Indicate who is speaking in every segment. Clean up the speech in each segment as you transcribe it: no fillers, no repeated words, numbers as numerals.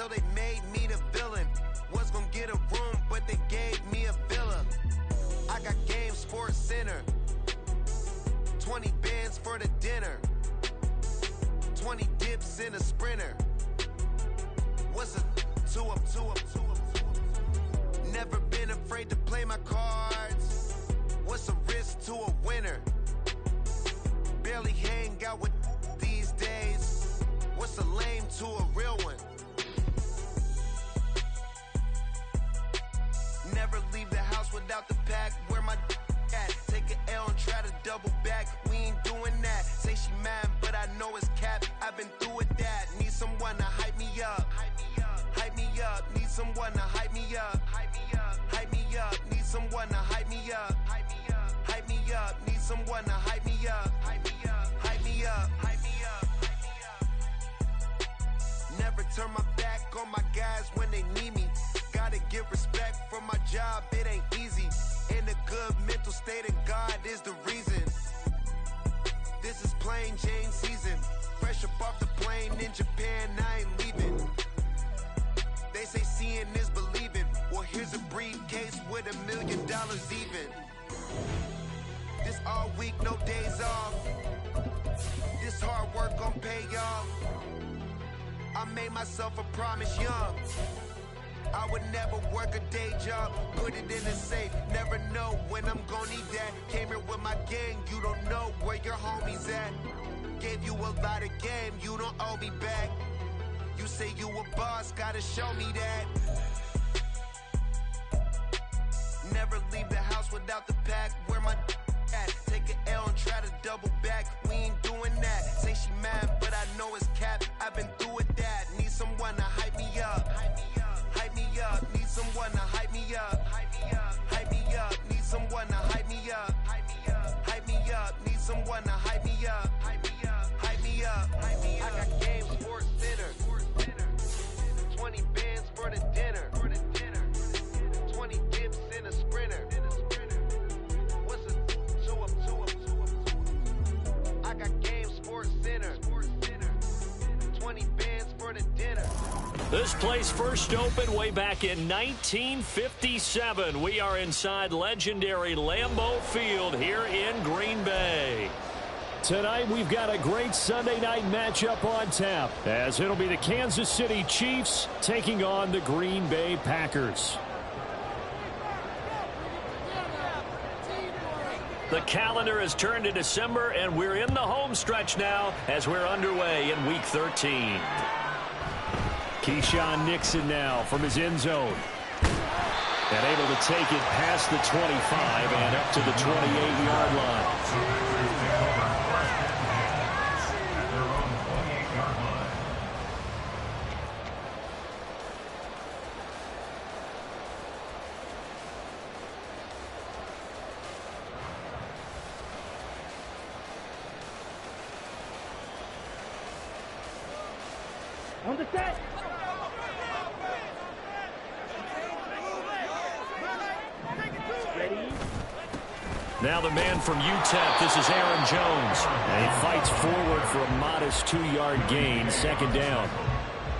Speaker 1: so they made me the villain. Was gonna get a room, but they gave me a villa. I got Game Sports Center. 20 bands for the dinner. 20 dips in a sprinter. What's a two up? Never been afraid to play my cards. What's a risk to a winner? Barely hang out with these days. What's a lame to a real one? Never leave the house without the pack. Where my at? Take an L and try to double back. We ain't doing that. Say she mad, but I know it's cap. I've been through with that. Need someone to hype me up. Hype me up. Need someone to hype me up. Hype me up. Need someone to hype me up. Hype me up. Need someone to hype me up. Hype me up. Hype me up. Never turn my back on my guys when they need me. Gotta give respect for my job, it ain't easy. In a good mental state and God is the reason. This is plain Jane season. Fresh up off the plane in Japan, I ain't leaving. They say seeing is believing. Well, here's a briefcase with $1 million even. This all week, no days off. This hard work gon' pay y'all. I made myself a promise young. I would never work a day job, put it in a safe. Never know when I'm gon' need that. Came here with my gang, you don't know where your homies at. Gave you a lot of game, you don't owe me back. You say you a boss, gotta show me that. Never leave the house without the pack. Where my at? Take an L and try to double back. We ain't doing that. Say she mad, but I know it's cap. I've been through with that. Need someone to hype me up. Hype me up. Need someone to hype me up. Hype me up. Need someone to hype me up. Hype me up. Need someone to hype me up. Hype me up. I got Game Sports Center. 20 bands for the dinner. 20 dips in a sprinter. What's a two up? I got Game Sports Center. 20 bands for the dinner.
Speaker 2: This place first opened way back in 1957. We are inside legendary Lambeau Field here in Green Bay.
Speaker 3: Tonight, we've got a great Sunday night matchup on tap, as it'll be the Kansas City Chiefs taking on the Green Bay Packers.
Speaker 2: The calendar has turned to December, and we're in the home stretch now as we're underway in Week 13.
Speaker 3: Keyshawn Nixon now from his end zone. And able to take it past the 25 and up to the 28-yard line.
Speaker 4: On the set.
Speaker 2: Now the man from UTEP, this is Aaron Jones.
Speaker 3: And he fights forward for a modest 2-yard gain, second down.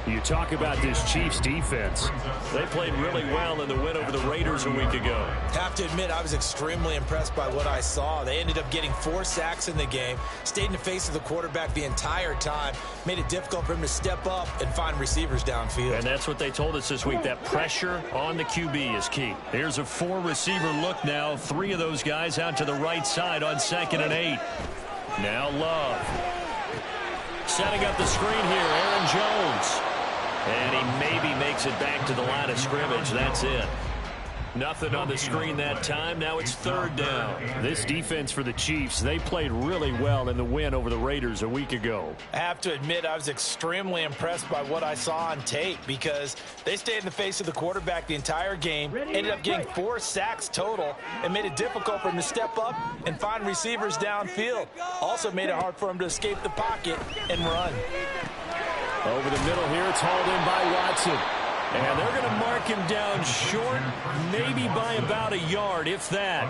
Speaker 3: You talk about this Chiefs defense.
Speaker 2: They played really well in the win over the Raiders a week ago.
Speaker 5: Have to admit, I was extremely impressed by what I saw. They ended up getting 4 sacks in the game, stayed in the face of the quarterback the entire time, made it difficult for him to step up and find receivers downfield.
Speaker 2: And that's what they told us this week, that pressure on the QB is key. Here's a 4-receiver look now. 3 of those guys out to the right side on 2nd and 8. Now Love. Setting up the screen here, Aaron Jones. And he maybe makes it back to the line of scrimmage. That's it. Nothing on the screen that time. Now it's 3rd down.
Speaker 3: This defense for the Chiefs, they played really well in the win over the Raiders a week ago.
Speaker 5: I have to admit, I was extremely impressed by what I saw on tape because they stayed in the face of the quarterback the entire game, ended up getting 4 sacks total, and made it difficult for him to step up and find receivers downfield. Also made it hard for him to escape the pocket and run.
Speaker 3: Over the middle here, it's hauled in by Watson.
Speaker 2: And they're going to mark him down short, maybe by about a yard, if that.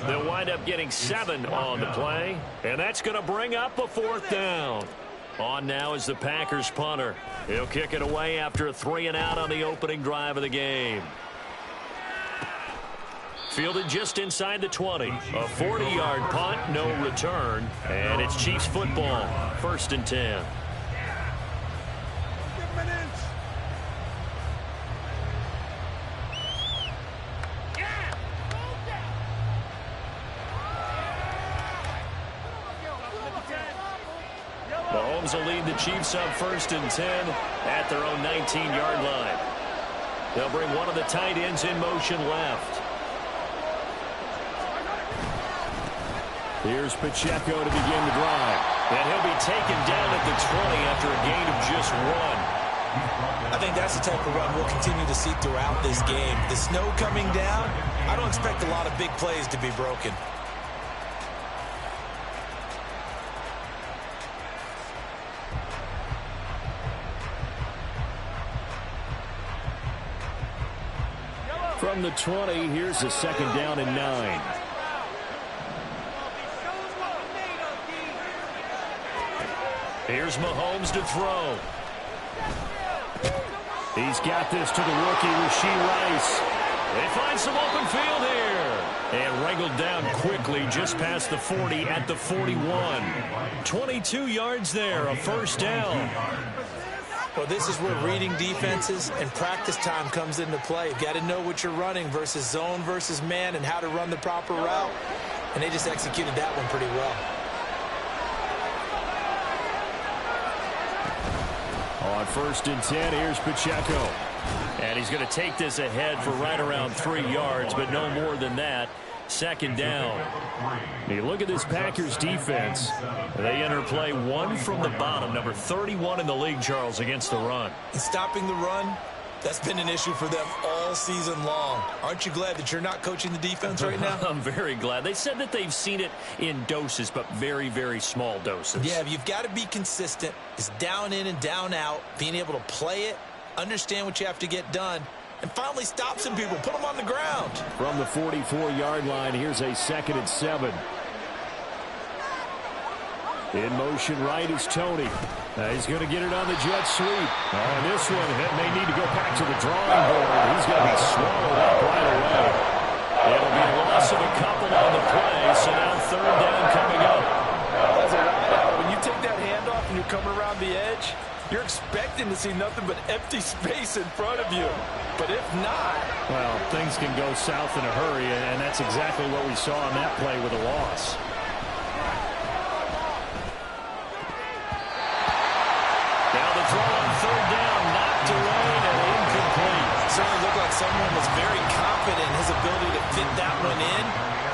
Speaker 2: They'll wind up getting 7 on the play, and that's going to bring up a 4th down. On now is the Packers punter. He'll kick it away after a 3-and-out on the opening drive of the game. Fielded just inside the 20. A 40-yard punt, no return. And it's Chiefs football, 1st and 10. Mahomes will lead the Chiefs up 1st and 10 at their own 19-yard line. They'll bring one of the tight ends in motion left.
Speaker 3: Here's Pacheco to begin the drive.
Speaker 2: And he'll be taken down at the 20 after a gain of just 1.
Speaker 5: I think that's the type of run we'll continue to see throughout this game. The snow coming down, I don't expect a lot of big plays to be broken.
Speaker 3: From the 20, here's a 2nd down and 9.
Speaker 2: Here's Mahomes to throw.
Speaker 3: He's got this to the rookie, Rashee Rice.
Speaker 2: They find some open field here. And wrangled down quickly just past the 40 at the 41. 22 yards there, a 1st down.
Speaker 5: Well, this is where reading defenses and practice time comes into play. You've got to know what you're running versus zone versus man and how to run the proper route. And they just executed that one pretty well.
Speaker 3: On 1st and 10, here's Pacheco.
Speaker 2: And he's going to take this ahead for right around 3 yards, but no more than that. 2nd down.
Speaker 3: You look at this Packers defense.
Speaker 2: They enter play 1 from the bottom, number 31 in the league, Charles, against the run.
Speaker 5: And stopping the run, that's been an issue for them all season long. Aren't you glad that you're not coaching the defense right now?
Speaker 2: I'm very glad. They said that they've seen it in doses, but very, very small doses.
Speaker 5: Yeah, you've got to be consistent. It's down in and down out, being able to play it, understand what you have to get done, and finally stop some people, put them on the ground.
Speaker 3: From the 44-yard line, here's a 2nd and 7. In motion right is Tony. He's going to get it on the jet sweep. On this one, it may need to go back to the drawing board. He's going to be swallowed up right away.
Speaker 2: It'll be a loss of a couple on the play, so now 3rd down coming up.
Speaker 5: As a wideout, when you take that handoff and you're coming around the edge, you're expecting to see nothing but empty space in front of you. But if not...
Speaker 3: well, things can go south in a hurry, and that's exactly what we saw on that play with a loss.
Speaker 2: Now the throw on 3rd down, knocked away and incomplete.
Speaker 5: Certainly looked like someone was very confident in his ability to fit that one in.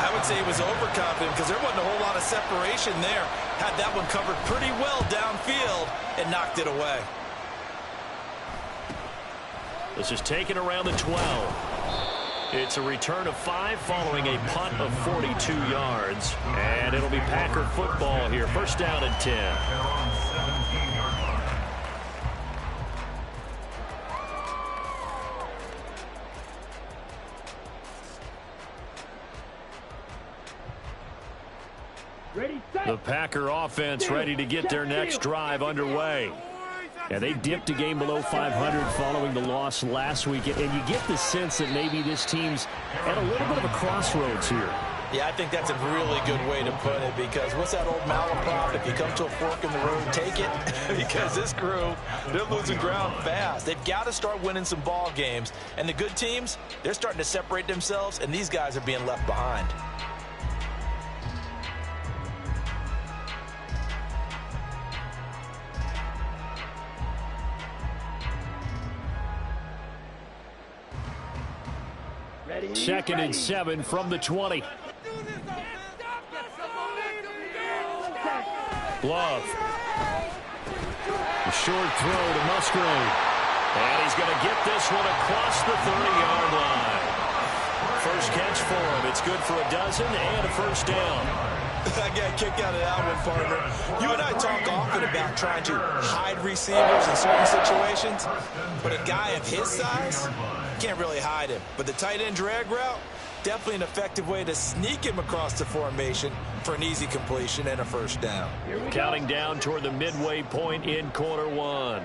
Speaker 5: I would say he was overconfident because there wasn't a whole lot of separation there. Had that one covered pretty well downfield and knocked it away.
Speaker 2: This is taken around the 12. It's a return of 5 following a punt of 42 yards. And it'll be Packer football here. 1st down and 10.
Speaker 3: The Packer offense ready to get their next drive underway. Yeah, they dipped a game below 500 following the loss last week, and you get the sense that maybe this team's at a little bit of a crossroads here.
Speaker 5: Yeah, I think that's a really good way to put it, because what's that old malaprop? If you come to a fork in the road, take it. Because this crew, they're losing ground fast. They've got to start winning some ball games. And the good teams, they're starting to separate themselves, and these guys are being left behind.
Speaker 3: Second and 7 from the 20.
Speaker 2: Love.
Speaker 3: A short throw to Musgrave.
Speaker 2: And he's going to get this one across the 30-yard line. First catch for him. It's good for a dozen and a 1st down.
Speaker 5: I got a kick out of that one, partner. You and I talk often about trying to hide receivers in certain situations, but a guy of his size can't really hide him. But the tight end drag route, Definitely an effective way to sneak him across the formation for an easy completion and a first down.
Speaker 2: Counting down toward the midway point in quarter one.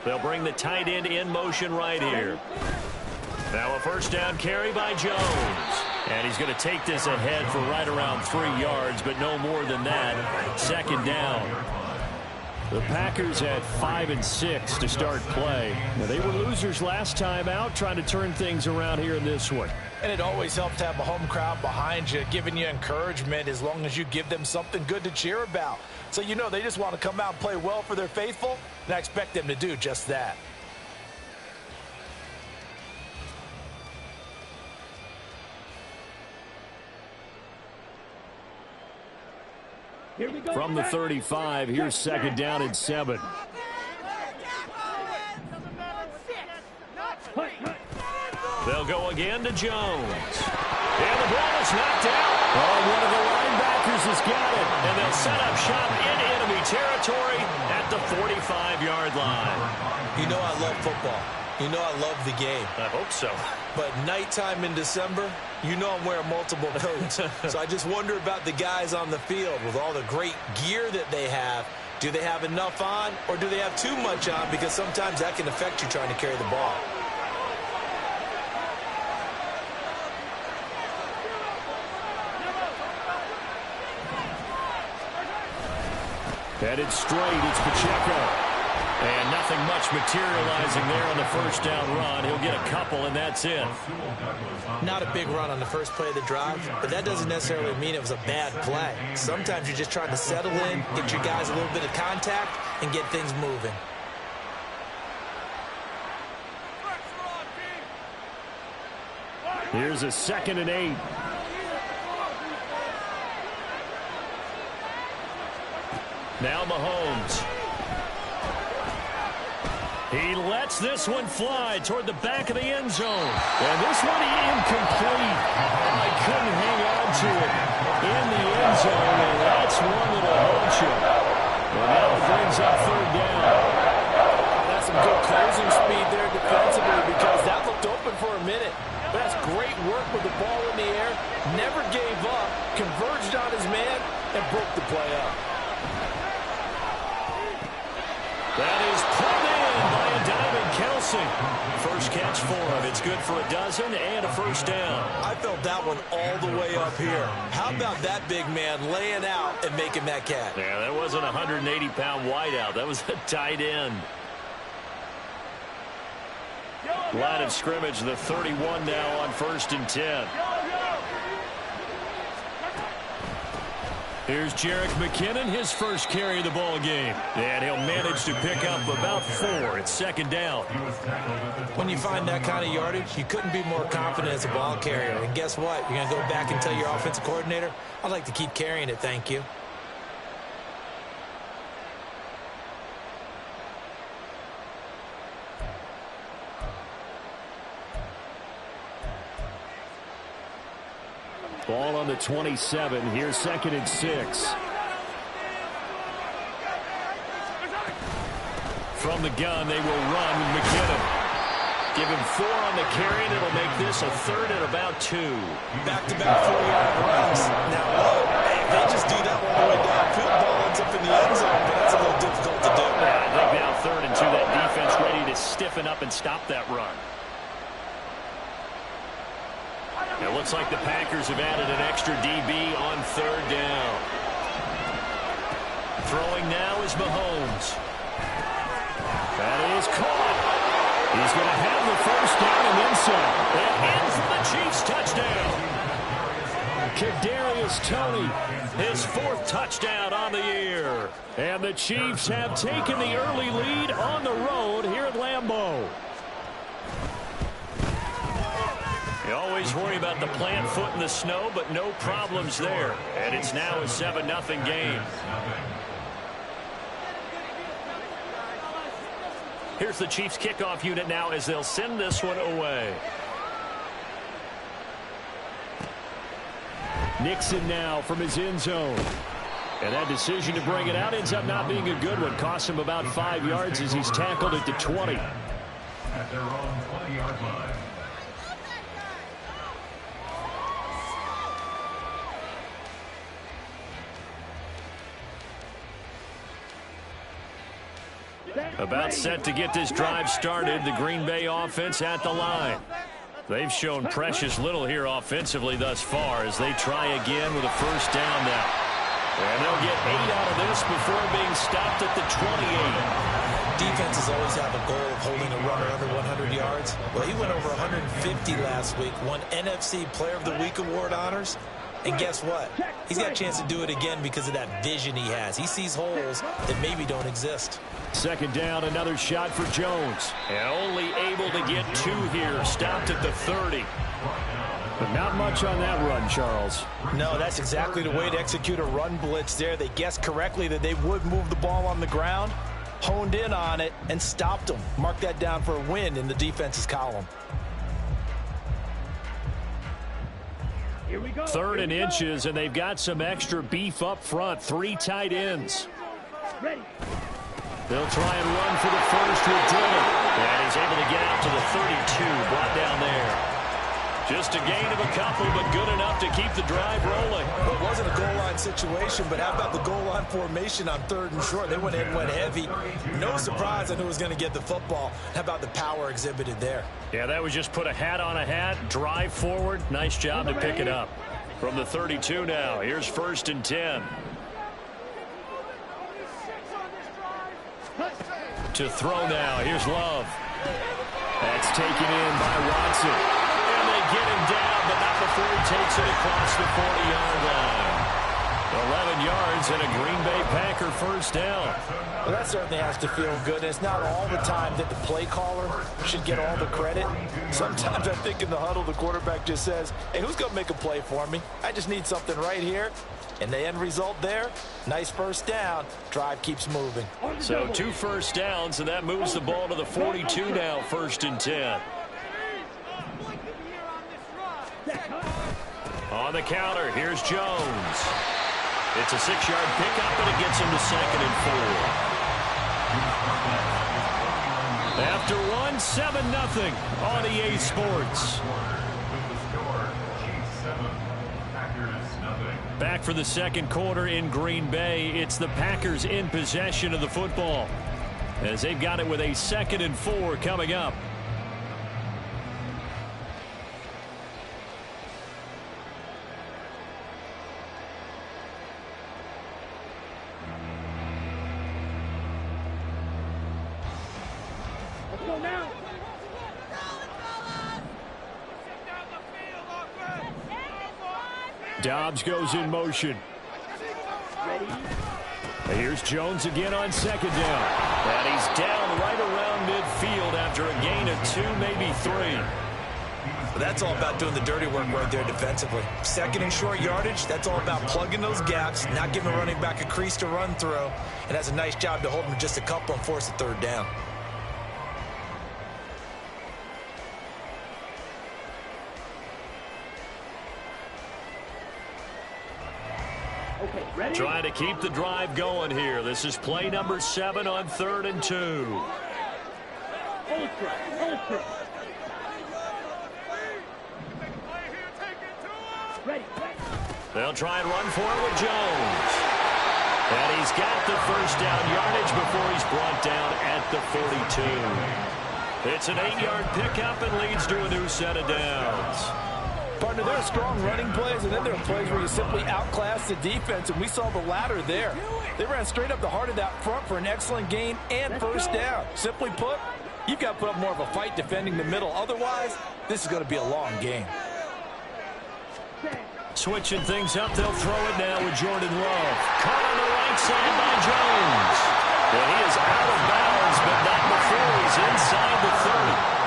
Speaker 2: They'll bring the tight end in motion right here. Now a first down carry by Jones. And he's going to take this ahead for right around 3 yards, but no more than that. Second down. The Packers at 5 and 6 to start play. Now, they were losers last time out, trying to turn things around here in this one.
Speaker 5: And it always helps to have a home crowd behind you, giving you encouragement as long as you give them something good to cheer about. So you know they just want to come out and play well for their faithful, and I expect them to do just that.
Speaker 2: From the 35, here's second down and 7. They'll go again to Jones. And the ball is knocked out. Oh, one of the linebackers has got it. And they'll set up shop in enemy territory at the 45-yard line.
Speaker 5: You know I love football. You know I love the game.
Speaker 2: I hope so.
Speaker 5: But nighttime in December, you know I'm wearing multiple coats. So I just wonder about the guys on the field with all the great gear that they have. Do they have enough on, or do they have too much on? Because sometimes that can affect you trying to carry the ball.
Speaker 2: Headed straight, it's Pacheco. And nothing much materializing there on the first down run. He'll get a couple, and that's it.
Speaker 5: Not a big run on the first play of the drive, but that doesn't necessarily mean it was a bad play. Sometimes you're just trying to settle in, get your guys a little bit of contact, and get things moving.
Speaker 2: Here's a 2nd and 8. Now Mahomes. He lets this one fly toward the back of the end zone. And this one incomplete. Oh, he couldn't hang on to it in the end zone, and that's one that'll haunt you. And now it brings up 3rd down.
Speaker 5: That's some good closing speed there defensively, because that looked open for a minute. But that's great work with the ball in the air. Never gave up, converged on his man, and broke the play up.
Speaker 2: That is pulled in by a diving Kelsey. First catch for him. It's good for a dozen and a first down.
Speaker 5: I felt that one all the way up here. How about that big man laying out and making that catch?
Speaker 2: Yeah, that wasn't a 180-pound wideout. That was a tight end. Line of scrimmage, the 31 now on 1st and 10. Here's Jerick McKinnon, his first carry of the ball game. And he'll manage to pick up about 4. It's 2nd down.
Speaker 5: When you find that kind of yardage, you couldn't be more confident as a ball carrier. And guess what? You're going to go back and tell your offensive coordinator, I'd like to keep carrying it, thank you.
Speaker 2: Ball on the 27. Here's 2nd and 6. From the gun, they will run with McKinnon. Give him 4 on the carry, and it'll make this a 3rd and about 2.
Speaker 5: Back-to-back 4-yard runs. Now, if they just do that all the way downfield, ball ends up in the end zone, but that's a little difficult to do.
Speaker 2: Yeah, I think now 3rd and 2, that defense ready to stiffen up and stop that run. It looks like the Packers have added an extra DB on 3rd down. Throwing now is Mahomes. That is caught. He's going to have the first down and then some. And in for the Chiefs touchdown. Kadarius Toney, his 4th touchdown on the year. And the Chiefs have taken the early lead on the road here at Lambeau. You always worry about the plant foot in the snow, but no problems there. And it's now a 7-0 game. Here's the Chiefs kickoff unit now as they'll send this one away. Nixon now from his end zone.
Speaker 3: And that decision to bring it out ends up not being a good one. Costs him about 5 yards as he's tackled at the 20.
Speaker 6: At their own 20-yard line.
Speaker 2: About set to get this drive started, the Green Bay offense at the line. They've shown precious little here offensively thus far as they try again with a first down now. And they'll get 8 out of this before being stopped at the 28.
Speaker 5: Defenses always have a goal of holding a runner under 100 yards. Well, he went over 150 last week, won NFC Player of the Week award honors. And guess what? He's got a chance to do it again because of that vision he has. He sees holes that maybe don't exist.
Speaker 3: Second down, another shot for Jones.
Speaker 2: And only able to get 2 here, stopped at the 30.
Speaker 3: But not much on that run, Charles.
Speaker 5: No, that's exactly the way to execute a run blitz there. They guessed correctly that they would move the ball on the ground, honed in on it, and stopped them. Mark that down for a win in the defense's column.
Speaker 4: Here we go.
Speaker 3: 3rd and inches, and they've got some extra beef up front. 3 tight ends.
Speaker 4: Ready.
Speaker 3: They'll try and run for the first with Dillon.
Speaker 2: And he's able to get out to the 32, brought down there. Just a gain of a couple, but good enough to keep the drive rolling.
Speaker 5: Well, it wasn't a goal line situation, but how about the goal line formation on 3rd and short? They went in, went heavy. No surprise on who was going to get the football. How about the power exhibited there?
Speaker 2: Yeah, that was just put a hat on a hat, drive forward. Nice job to pick it up. From the 32 now, here's 1st and 10. To throw now, here's Love. That's taken in by Watson. And they get him down, but not before he takes it across the 40-yard line. 11 yards and a Green Bay Packer first down.
Speaker 5: Well, that certainly has to feel good. It's not all the time that the play caller should get all the credit. Sometimes I think in the huddle, the quarterback just says, hey, who's going to make a play for me? I just need something right here. And the end result there, nice first down. Drive keeps moving.
Speaker 2: So 2 first downs, and that moves the ball to the 42 now, 1st and 10. On the counter, here's Jones. It's a 6-yard pickup, and it gets him to 2nd and 4. After 1, 7-0 on EA Sports. Back for the second quarter in Green Bay. It's the Packers in possession of the football as they've got it with a 2nd and 4 coming up.
Speaker 4: Let's go now.
Speaker 3: Dobbs goes in motion.
Speaker 4: Ready.
Speaker 3: Here's Jones again on 2nd down.
Speaker 2: And he's down right around midfield after a gain of 2, maybe 3.
Speaker 5: That's all about doing the dirty work right there defensively. 2nd and short yardage, that's all about plugging those gaps, not giving a running back a crease to run through, and that's a nice job to hold him just a couple and force a 3rd down.
Speaker 4: Okay, ready.
Speaker 2: Trying to keep the drive going here. This is play number 7 on 3rd and 2.
Speaker 4: Ultra. Ready.
Speaker 2: They'll try and run for it with Jones. And he's got the first down yardage before he's brought down at the 42. It's an 8-yard pickup and leads to a new set of downs.
Speaker 5: Partner, there are strong running plays, and then there are plays where you simply outclass the defense, and we saw the latter there. They ran straight up the heart of that front for an excellent gain and first down. Simply put, you've got to put up more of a fight defending the middle. Otherwise, this is going to be a long game.
Speaker 2: Switching things up, they'll throw it now with Jordan Love. Caught on the right side by Jones. And he is out of bounds, but not before he's inside the 30.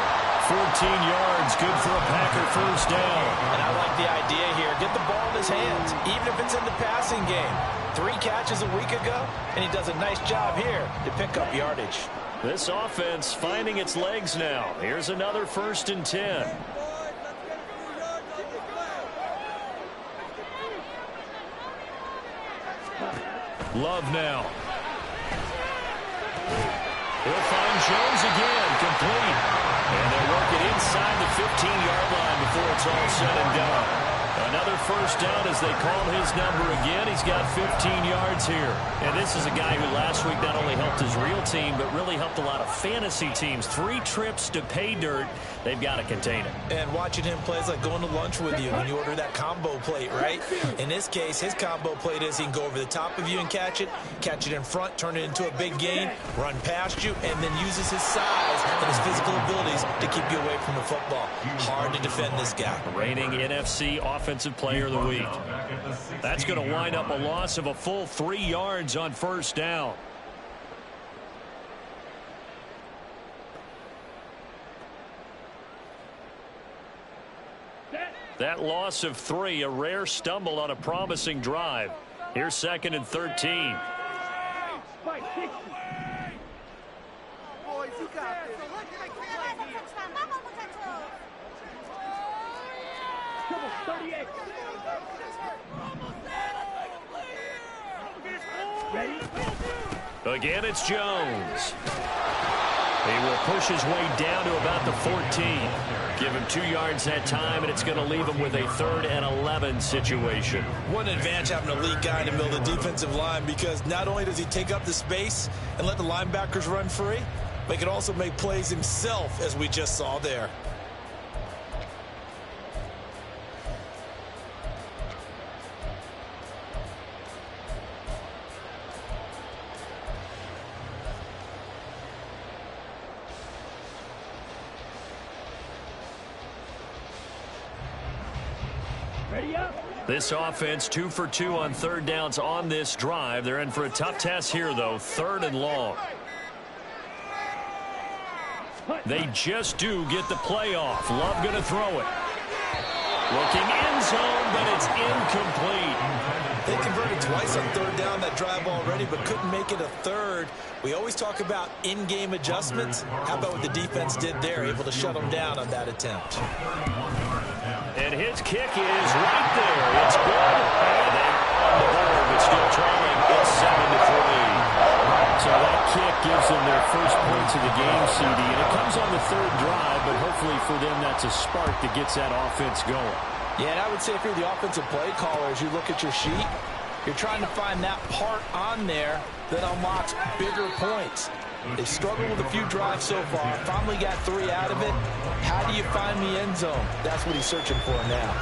Speaker 2: 14 yards, good for a Packer first down.
Speaker 5: And I like the idea here. Get the ball in his hands, even if it's in the passing game. 3 catches a week ago, and he does a nice job here to pick up yardage.
Speaker 2: This offense finding its legs now. Here's another 1st and 10. Love now. He'll find Jones again, complete. And they'll work it inside the 15-yard line before it's all said and done. Another first down as they call his number again. He's got 15 yards here. And this is a guy who last week not only helped his real team, but really helped a lot of fantasy teams. 3 trips to pay dirt. They've got to contain it.
Speaker 5: And watching him play is like going to lunch with you when you order that combo plate, right? In this case, his combo plate is he can go over the top of you and catch it in front, turn it into a big gain, run past you, and then uses his size and his physical abilities to keep you away from the football. Hard to defend this guy.
Speaker 2: Reigning NFC Offensive Player of the Week. That's going to wind up a loss of a full 3 yards on first down. That loss of 3, a rare stumble on a promising drive. Here's 2nd and 13.
Speaker 1: Boys, you got this.
Speaker 4: Come on, 38. Ready?
Speaker 2: Again, it's Jones. He will push his way down to about the 14. Give him 2 yards that time, and it's going to leave him with a 3rd and 11 situation.
Speaker 5: What an advantage having a lead guy in the middle of the defensive line, because not only does he take up the space and let the linebackers run free, but he can also make plays himself, as we just saw there.
Speaker 2: This offense 2 for 2 on 3rd downs on this drive. They're in for a tough test here, though. 3rd and long. They just do get the play off. Love going to throw it. Looking end zone, but it's incomplete.
Speaker 5: They converted twice on 3rd down that drive already, but couldn't make it a 3rd. We always talk about in-game adjustments. How about what the defense did there, able to shut them down on that attempt?
Speaker 2: And his kick is right there. It's good. And they on the board, but still trailing. It's 7-3. So that kick gives them their first points of the game, CD. And it comes on the 3rd drive, but hopefully for them that's a spark that gets that offense going.
Speaker 5: Yeah, and I would say if you're the offensive play caller, as you look at your sheet, you're trying to find that part on there that unlocks bigger points. They struggled with a few drives so far. Finally got 3 out of it. How do you find the end zone? That's what he's searching for now.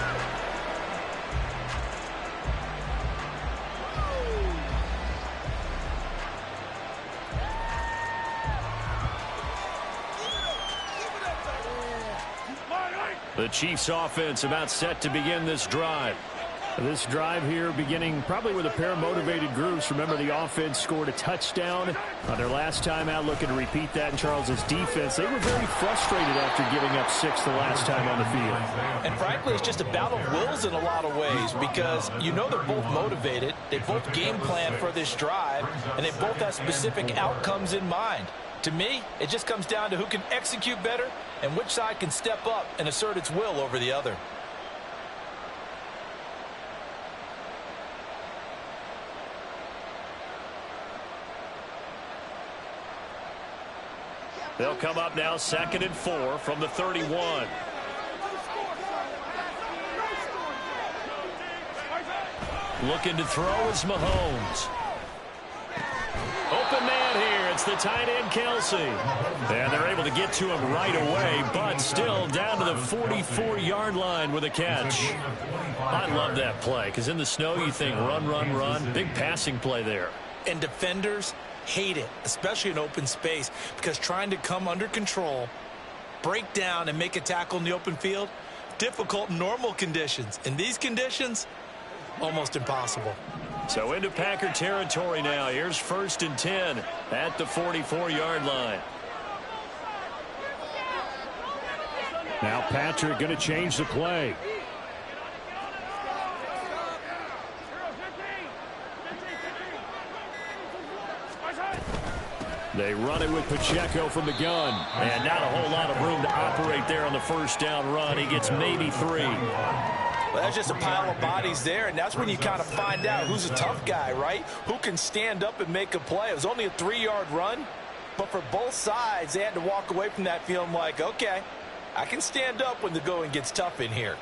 Speaker 2: The Chiefs offense about set to begin this drive.
Speaker 3: This drive here beginning probably with a pair of motivated groups. Remember, the offense scored a touchdown on their last time out. Looking to repeat that in Charles's defense. They were very frustrated after giving up 6 the last time on the field.
Speaker 5: And frankly, it's just a battle of wills in a lot of ways, because you know they're both motivated. They both game plan for this drive, and they both have specific outcomes in mind. To me, it just comes down to who can execute better and which side can step up and assert its will over the other.
Speaker 2: They'll come up now 2nd and 4 from the 31. Looking to throw is Mahomes. Open man here. It's the tight end, Kelsey. And they're able to get to him right away, but still down to the 44-yard line with a catch. I love that play, because in the snow you think run, run, run. Big passing play there.
Speaker 5: And defenders hate it, especially in open space, because trying to come under control, break down, and make a tackle in the open field, difficult in normal conditions. In these conditions, almost impossible.
Speaker 2: So into Packer territory now. Here's 1st and 10 at the 44-yard line.
Speaker 3: Now Patrick going to change the play. They run it with Pacheco from the gun.
Speaker 2: And not a whole lot of room to operate there on the first down run. He gets maybe 3.
Speaker 5: Well, that's just a pile of bodies there, and that's when you kind of find out who's a tough guy, right? Who can stand up and make a play. It was only a 3-yard run, but for both sides, they had to walk away from that feeling like, okay, I can stand up when the going gets tough in here.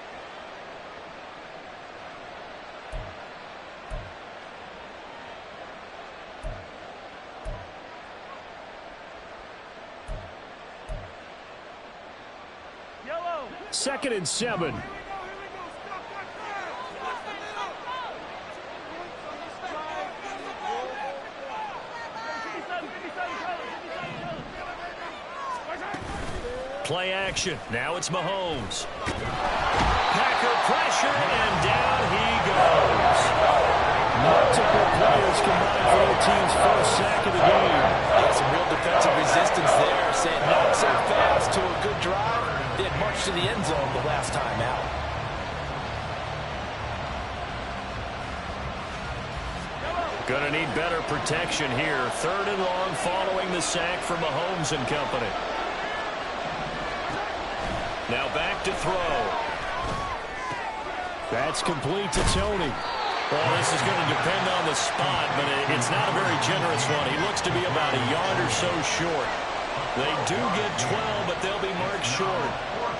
Speaker 3: Second and 7.
Speaker 2: Play action. Now it's Mahomes. Packer pressure, and down he goes.
Speaker 3: Multiple players combined for their team's first sack of the game.
Speaker 5: Some real defensive resistance there, saying not so fast to a good drive. They had marched to the end zone the last time out.
Speaker 2: Gonna need better protection here. 3rd and long following the sack from Mahomes and company. Now back to throw.
Speaker 3: That's complete to Tony.
Speaker 2: Well, this is going to depend on the spot, but it's not a very generous one. He looks to be about a yard or so short. They do get 12, but they'll be marked short.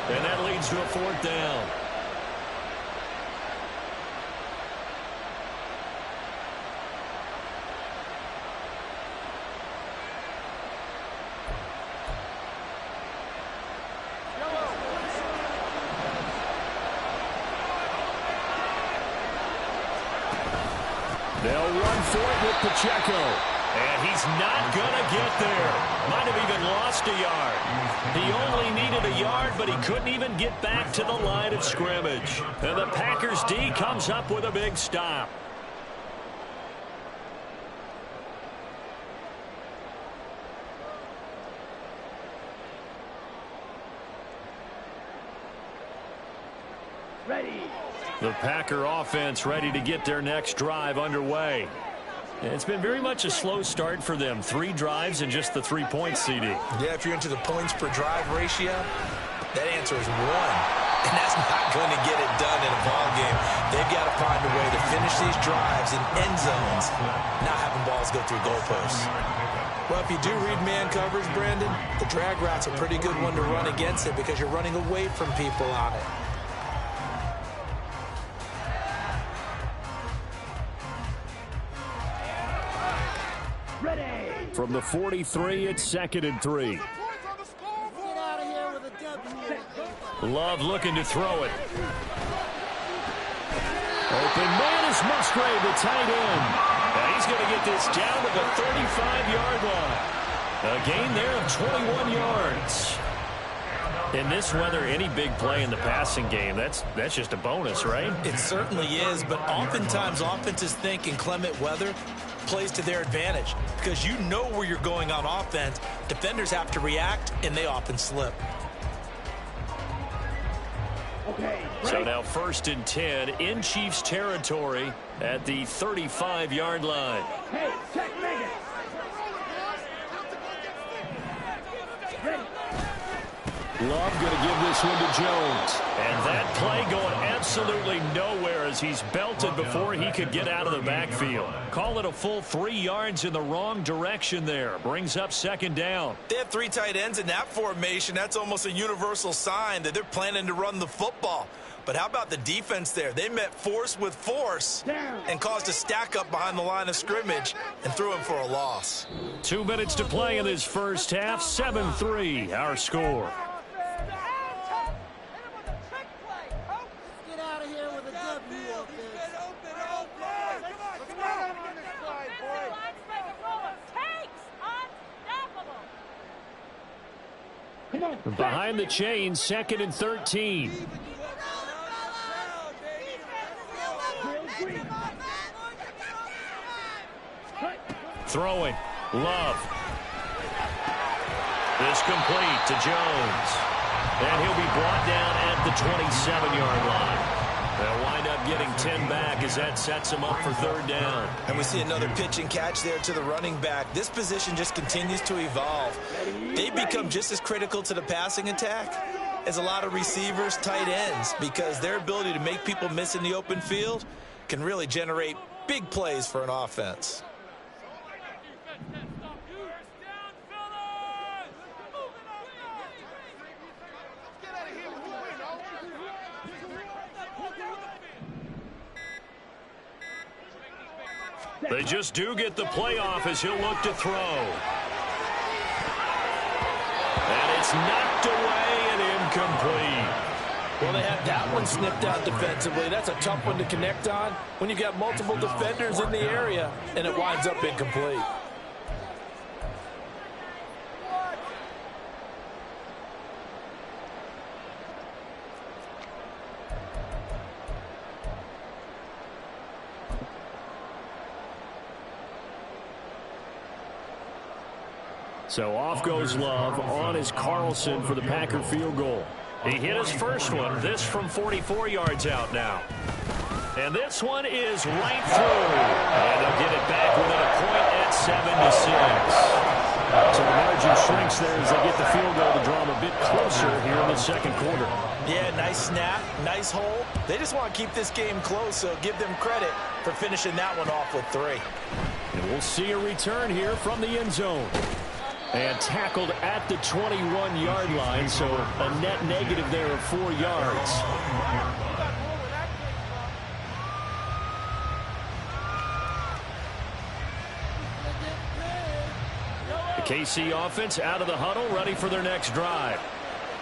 Speaker 2: And that leads to a 4th down.
Speaker 3: They'll run for it with Pacheco.
Speaker 2: And he's not going to get there. Might have even lost a yard. He only needed a yard, but he couldn't even get back to the line of scrimmage. And the Packers D comes up with a big stop.
Speaker 4: Ready.
Speaker 2: The Packer offense ready to get their next drive underway. It's been very much a slow start for them. 3 drives and just the 3 points, CD.
Speaker 5: Yeah, if you're into the points per drive ratio, that answer is 1. And that's not going to get it done in a ball game. They've got to find a way to finish these drives in end zones, not having balls go through goalposts. Well, if you do read man coverage, Brandon, the drag route's a pretty good one to run against it because you're running away from people on it.
Speaker 3: From the 43, it's 2nd and 3.
Speaker 2: Love looking to throw it.
Speaker 3: Open man is Musgrave, the tight end.
Speaker 2: And he's going to get this down to the 35-yard line. A gain there of 21 yards. In this weather, any big play in the passing game, that's just a bonus, right?
Speaker 5: It certainly is, but oftentimes offenses think in clement weather plays to their advantage because you know where you're going on offense. Defenders have to react, and they often slip.
Speaker 4: Okay.
Speaker 2: So now 1st and 10 in Chiefs territory at the 35-yard line.
Speaker 4: Hey, check Megan. Ready.
Speaker 3: Love going to give this one to Jones.
Speaker 2: And that play going absolutely nowhere as he's belted before he could get out of the backfield. Call it a full 3 yards in the wrong direction there. Brings up 2nd down.
Speaker 5: They have 3 tight ends in that formation. That's almost a universal sign that they're planning to run the football. But how about the defense there? They met force with force and caused a stack up behind the line of scrimmage and threw him for a loss.
Speaker 2: 2 minutes to play in this first half. 7-3 our score.
Speaker 3: Behind the chains, 2nd and 13.
Speaker 2: Throwing. Love. This complete to Jones. And he'll be brought down at the 27-yard line. They'll wind up getting 10 back as that sets him up for 3rd down.
Speaker 5: And we see another pitch and catch there to the running back. This position just continues to evolve. They become just as critical to the passing attack is a lot of receivers, tight ends, because their ability to make people miss in the open field can really generate big plays for an offense.
Speaker 2: They just do get the playoff as he'll look to throw. And it's knocked away and incomplete.
Speaker 5: Well, they have that one snipped out defensively. That's a tough one to connect on when you've got multiple defenders in the area, and it winds up incomplete.
Speaker 3: So off goes Love. On is Carlson for the Packer field goal.
Speaker 2: He hit his first one. This from 44 yards out now. And this one is right through. And they'll get it back within a point at 7-6.
Speaker 3: So the margin shrinks there as they get the field goal to draw them a bit closer here in the second quarter.
Speaker 5: Yeah, nice snap, nice hole. They just want to keep this game close, so give them credit for finishing that one off with 3.
Speaker 3: And we'll see a return here from the end zone. And tackled at the 21-yard line, so a net negative there of 4 yards.
Speaker 2: The KC offense out of the huddle, ready for their next drive.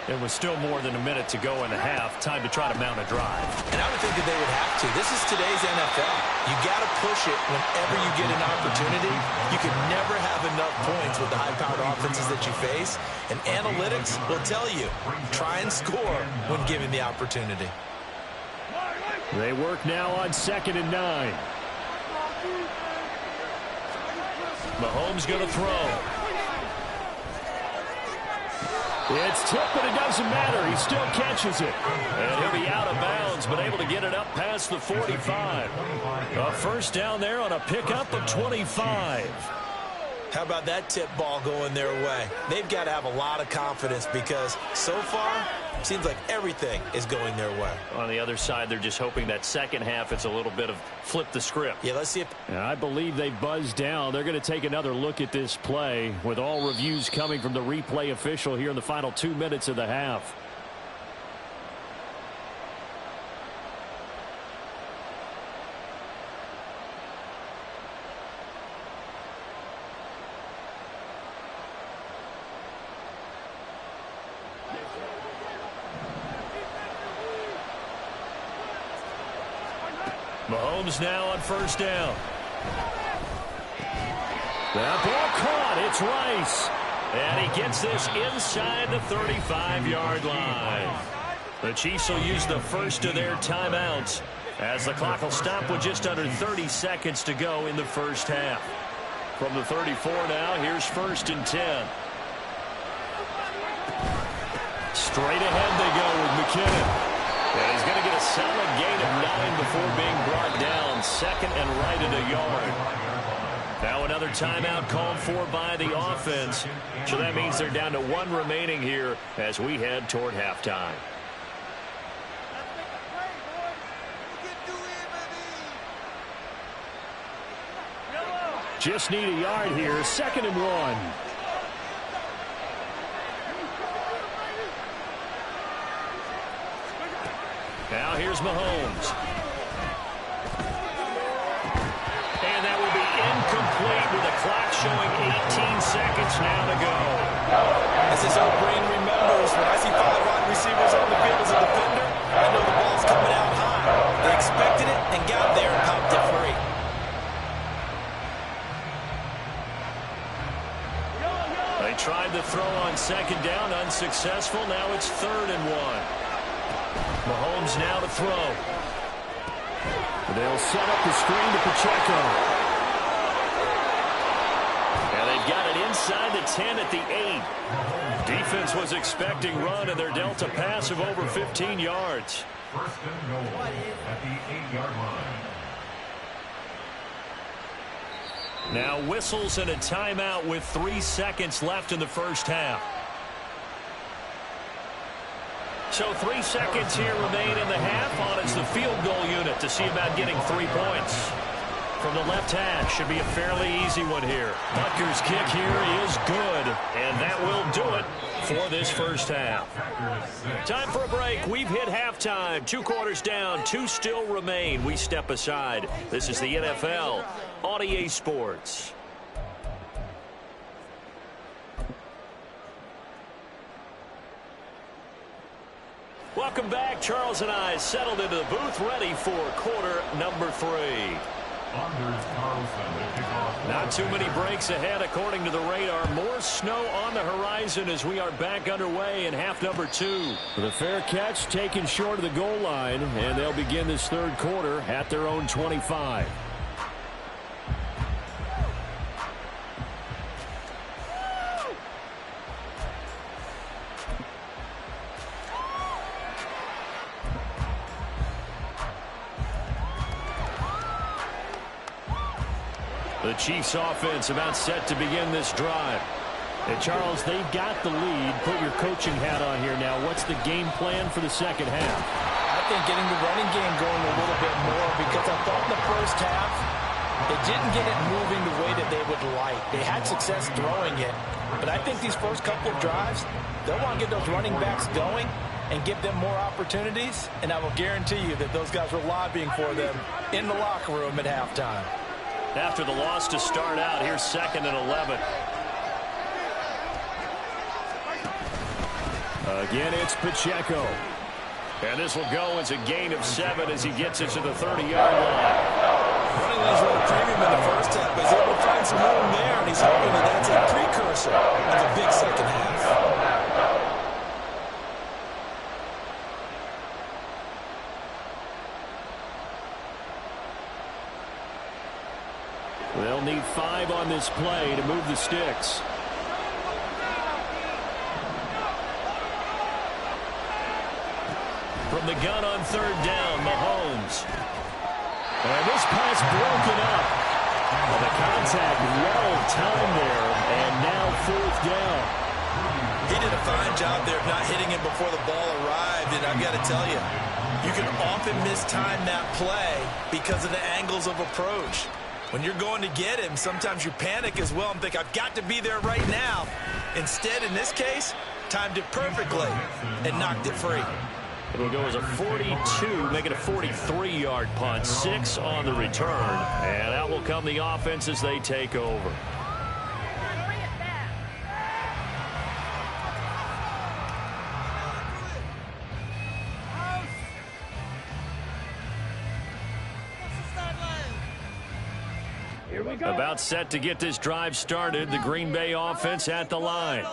Speaker 2: There was still more than a minute to go in the half. Time to try to mount a drive.
Speaker 5: And I would think that they would have to. This is today's NFL. You got to push it whenever you get an opportunity. You can never have enough points with the high-powered offenses that you face. And analytics will tell you, try and score when given the opportunity.
Speaker 3: They work now on 2nd and 9.
Speaker 2: Mahomes going to throw.
Speaker 3: It's tipped, but it doesn't matter. He still catches it.
Speaker 2: And he'll be out of bounds, but able to get it up past the 45. A first down there on a pickup of 25.
Speaker 5: How about that tip ball going their way? They've got to have a lot of confidence because so far, it seems like everything is going their way.
Speaker 2: On the other side, they're just hoping that second half it's a little bit of flip the script.
Speaker 5: Yeah, let's see if...
Speaker 3: And I believe they buzzed down. They're going to take another look at this play with all reviews coming from the replay official here in the final 2 minutes of the half.
Speaker 2: Mahomes now on first down.
Speaker 3: That ball caught. It's Rice.
Speaker 2: And he gets this inside the 35-yard line. The Chiefs will use the first of their timeouts as the clock will stop with just under 30 seconds to go in the first half. From the 34 now, here's 1st and 10. Straight ahead they go with McKinnon. And he's going to get a solid gain of 9 before being brought down. 2nd and right at a yard. Now another timeout called for by the offense. So that means they're down to 1 remaining here as we head toward halftime.
Speaker 3: Just need a yard here. 2nd and 1.
Speaker 2: Now here's Mahomes. And that will be incomplete with the clock showing 18 seconds now to go.
Speaker 5: As this old brain remembers, when I see 5 wide receivers on the field as a defender, I know the ball's coming out high. They expected it and got there and popped it free.
Speaker 2: They tried to throw on 2nd down, unsuccessful. Now it's 3rd and 1. Mahomes now to throw.
Speaker 3: They'll set up the screen to Pacheco.
Speaker 2: And they've got it inside the 10 at the 8. Defense was expecting run, and they're dealt a pass of over 15 yards.
Speaker 6: 1st and goal at the 8-yard line.
Speaker 2: Now whistles and a timeout with 3 seconds left in the first half. So 3 seconds here remain in the half. On is the field goal unit to see about getting 3 points. From the left hash, should be a fairly easy one here. Butker's kick here is good, and that will do it for this first half. Time for a break. We've hit halftime. 2 quarters down, 2 still remain. We step aside. This is the NFL on EA Sports. Welcome back. Charles and I settled into the booth, ready for quarter number 3. Not too many breaks ahead according to the radar. More snow on the horizon as we are back underway in half number 2.
Speaker 3: The fair catch taken short of the goal line, and they'll begin this third quarter at their own 25.
Speaker 2: The Chiefs offense about set to begin this drive.
Speaker 3: And Charles, they've got the lead. Put your coaching hat on here now. What's the game plan for the second half?
Speaker 5: I think getting the running game going a little bit more, because I thought in the first half they didn't get it moving the way that they would like. They had success throwing it, but I think these first couple of drives, they'll want to get those running backs going and give them more opportunities, and I will guarantee you that those guys were lobbying for them in the locker room at halftime.
Speaker 2: After the loss to start out, here's 2nd and 11.
Speaker 3: Again, it's Pacheco.
Speaker 2: And this will go as a gain of 7 as he gets it to the 30-yard line.
Speaker 5: Running those were a premium in the first half, but he's able to find some room there, and he's hoping that that's a precursor of a big second half.
Speaker 3: They'll need 5 on this play to move the sticks.
Speaker 2: From the gun on 3rd down, Mahomes. And this pass broken up. And the contact well timed there, and now 4th down.
Speaker 5: He did a fine job there of not hitting it before the ball arrived, and I've got to tell you, you can often mistime that play because of the angles of approach. When you're going to get him, sometimes you panic as well and think, I've got to be there right now. Instead, in this case, timed it perfectly and knocked it free.
Speaker 2: It'll go as a 42, make it a 43-yard punt, 6 on the return. And out will come the offense as they take over. About set to get this drive started. The Green Bay offense at the line.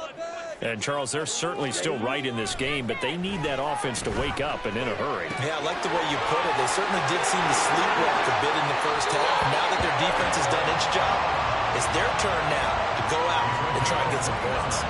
Speaker 2: And, Charles, they're certainly still right in this game, but they need that offense to wake up and in a hurry.
Speaker 5: Yeah, I like the way you put it. They certainly did seem to sleepwalk a bit in the first half. Now that their defense has done its job, it's their turn now to go out and try and get some points.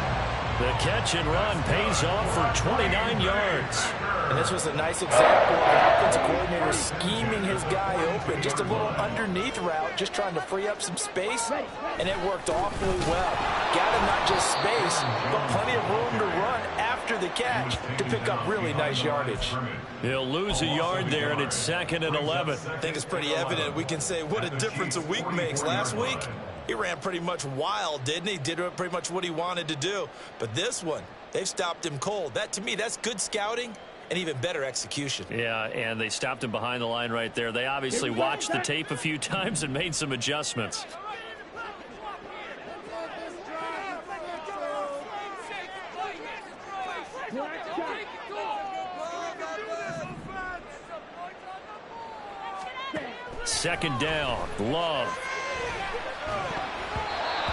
Speaker 2: The catch and run pays off for 29 yards.
Speaker 5: And this was a nice example of the offensive coordinator scheming his guy open. Just a little underneath route, just trying to free up some space, and it worked awfully well. Got him not just space, but plenty of room to run after the catch to pick up really nice yardage.
Speaker 2: He'll lose a yard there, and it's 2nd and 11.
Speaker 5: I think it's pretty evident. We can say what a difference a week makes. Last week, he ran pretty much wild, didn't he? Did pretty much what he wanted to do. But this one, they've stopped him cold. That, to me, that's good scouting and even better execution.
Speaker 2: Yeah, and they stopped him behind the line right there. They obviously watched the tape a few times and made some adjustments. Second down, Love.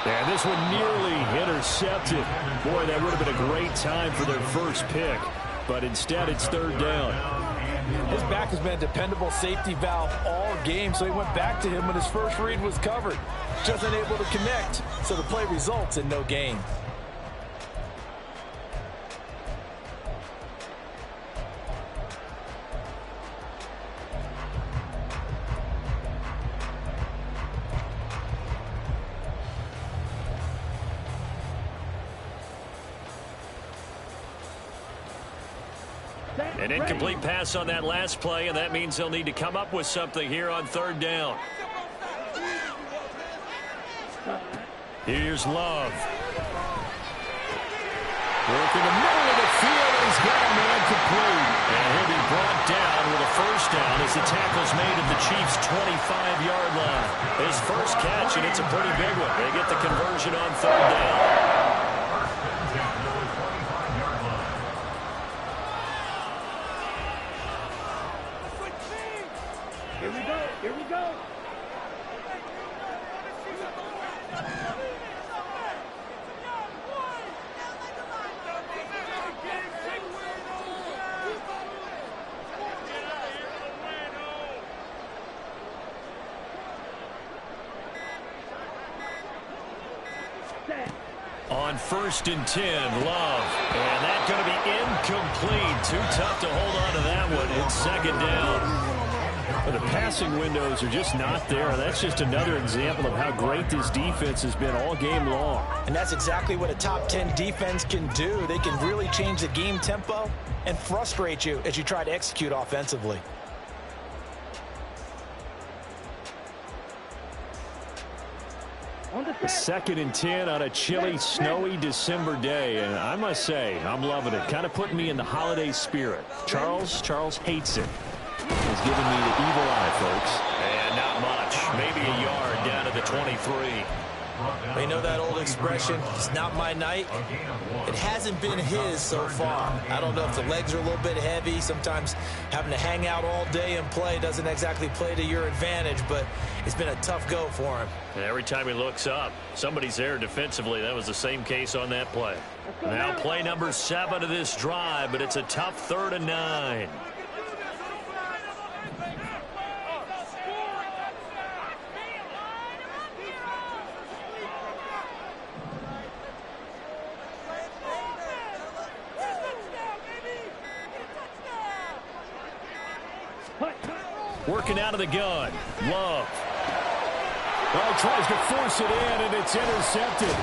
Speaker 3: And this one nearly intercepted. Boy, that would have been a great time for their first pick. But instead, it's 3rd down.
Speaker 5: His back has been a dependable safety valve all game, so he went back to him when his first read was covered. Just unable to connect, so the play results in no gain.
Speaker 2: An incomplete pass on that last play, and that means they'll need to come up with something here on third down. Here's Love. Work in the middle of the field, and he's got a man complete. And he'll be brought down with a first down as the tackle's made at the Chiefs' 25-yard line. His first catch, and it's a pretty big one. They get the conversion on third down.
Speaker 4: Here we go. Here we go.
Speaker 2: On 1st and 10, Love. And that's going to be incomplete. Too tough to hold on to that one. It's second down.
Speaker 3: Well, the passing windows are just not there. That's just another example of how great this defense has been all game long.
Speaker 5: And that's exactly what a top 10 defense can do. They can really change the game tempo and frustrate you as you try to execute offensively.
Speaker 3: The 2nd and 10 on a chilly, snowy December day. And I must say, I'm loving it. Kind of putting me in the holiday spirit. Charles hates it. He's giving me the evil eye, folks.
Speaker 2: And not much. Maybe a yard down to the 23.
Speaker 5: You know that old expression, it's not my night? It hasn't been his so far. I don't know if the legs are a little bit heavy. Sometimes having to hang out all day and play doesn't exactly play to your advantage, but it's been a tough go for him.
Speaker 2: And every time he looks up, somebody's there defensively. That was the same case on that play. Now play number 7 of this drive, but it's a tough 3rd and 9. Working out of the gun. Love.
Speaker 3: Oh, tries to force it in, and it's intercepted.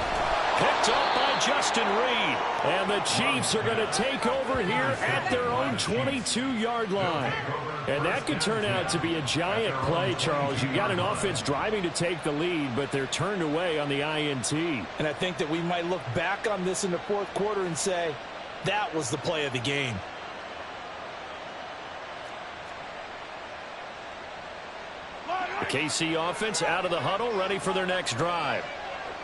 Speaker 2: Picked up by Justin Reed.
Speaker 3: And the Chiefs are going to take over here at their own 22-yard line. And that could turn out to be a giant play, Charles. You've got an offense driving to take the lead, but they're turned away on the INT.
Speaker 5: And I think that we might look back on this in the 4th quarter and say, that was the play of the game.
Speaker 2: The KC offense out of the huddle, ready for their next drive.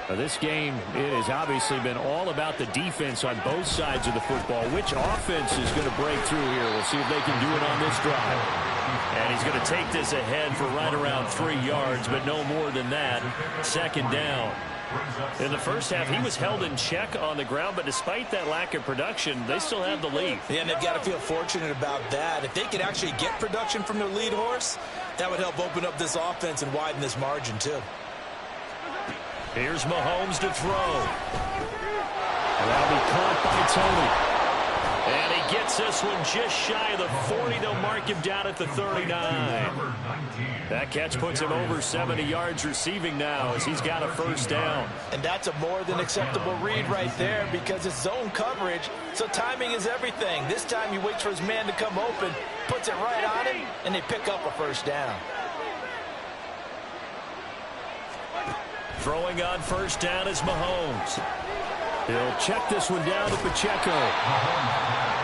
Speaker 3: Now, this game, it has obviously been all about the defense on both sides of the football. Which offense is going to break through here? We'll see if they can do it on this drive.
Speaker 2: And he's going to take this ahead for right around 3 yards, but no more than that. 2nd down. In the first half, he was held in check on the ground, but despite that lack of production, they still have the lead.
Speaker 5: Yeah, and they've got to feel fortunate about that. If they could actually get production from their lead horse, that would help open up this offense and widen this margin, too.
Speaker 2: Here's Mahomes to throw.
Speaker 3: That'll be caught by Tony.
Speaker 2: And he gets this one just shy of the 40. They'll mark him down at the 39. That catch puts him over 70 yards receiving now as he's got a first down.
Speaker 5: And that's a more than acceptable read right there because it's zone coverage, so timing is everything. This time he waits for his man to come open, puts it right on him, and they pick up a first down.
Speaker 2: Throwing on first down is Mahomes.
Speaker 3: He'll check this one down to Pacheco.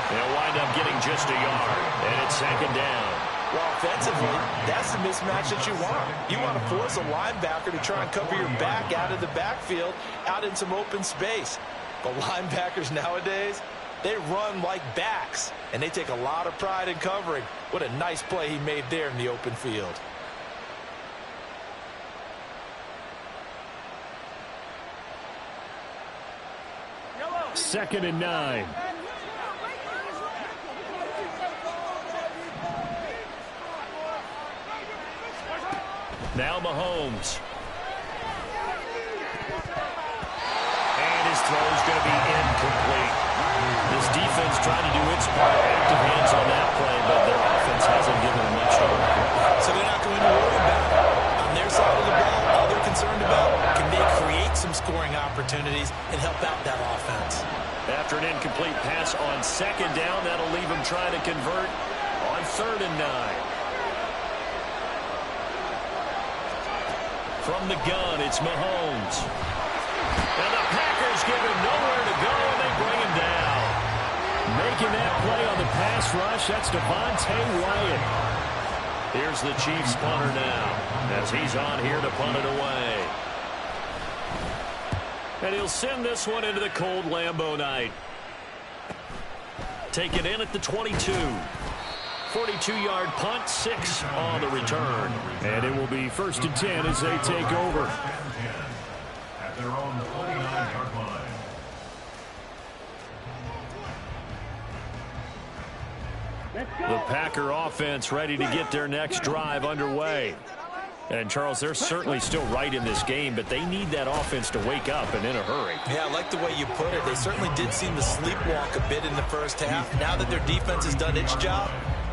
Speaker 2: They'll wind up getting just a yard, and it's 2nd down.
Speaker 5: Well, offensively, that's the mismatch that you want. You want to force a linebacker to try and cover your back out of the backfield, out in some open space. But linebackers nowadays, they run like backs, and they take a lot of pride in covering. What a nice play he made there in the open field.
Speaker 3: Second and 9.
Speaker 2: Now Mahomes. And his throw is going to be incomplete. This defense trying to do its part. Active hands on that play, but their offense hasn't given them much to work with.
Speaker 5: So they're not going to worry about it. On their side of the ball, all they're concerned about, can they create some scoring opportunities? opportunities and help out that offense.
Speaker 2: After an incomplete pass on second down, that'll leave him trying to convert on 3rd and 9. From the gun, it's Mahomes. And the Packers give him nowhere to go, and they bring him down.
Speaker 3: Making that play on the pass rush, that's Devontae Wyatt.
Speaker 2: Here's the Chiefs punter now, as he's on here to punt it away. And he'll send this one into the cold Lambeau night. Taken in at the 22. 42-yard punt, 6 on the return.
Speaker 3: And it will be 1st and 10 as they take over.
Speaker 6: At their own 49-yard line.
Speaker 2: The Packer offense ready to get their next drive underway. And, Charles, they're certainly still right in this game, but they need that offense to wake up and in a hurry.
Speaker 5: Yeah, I like the way you put it. They certainly did seem to sleepwalk a bit in the first half. Now that their defense has done its job,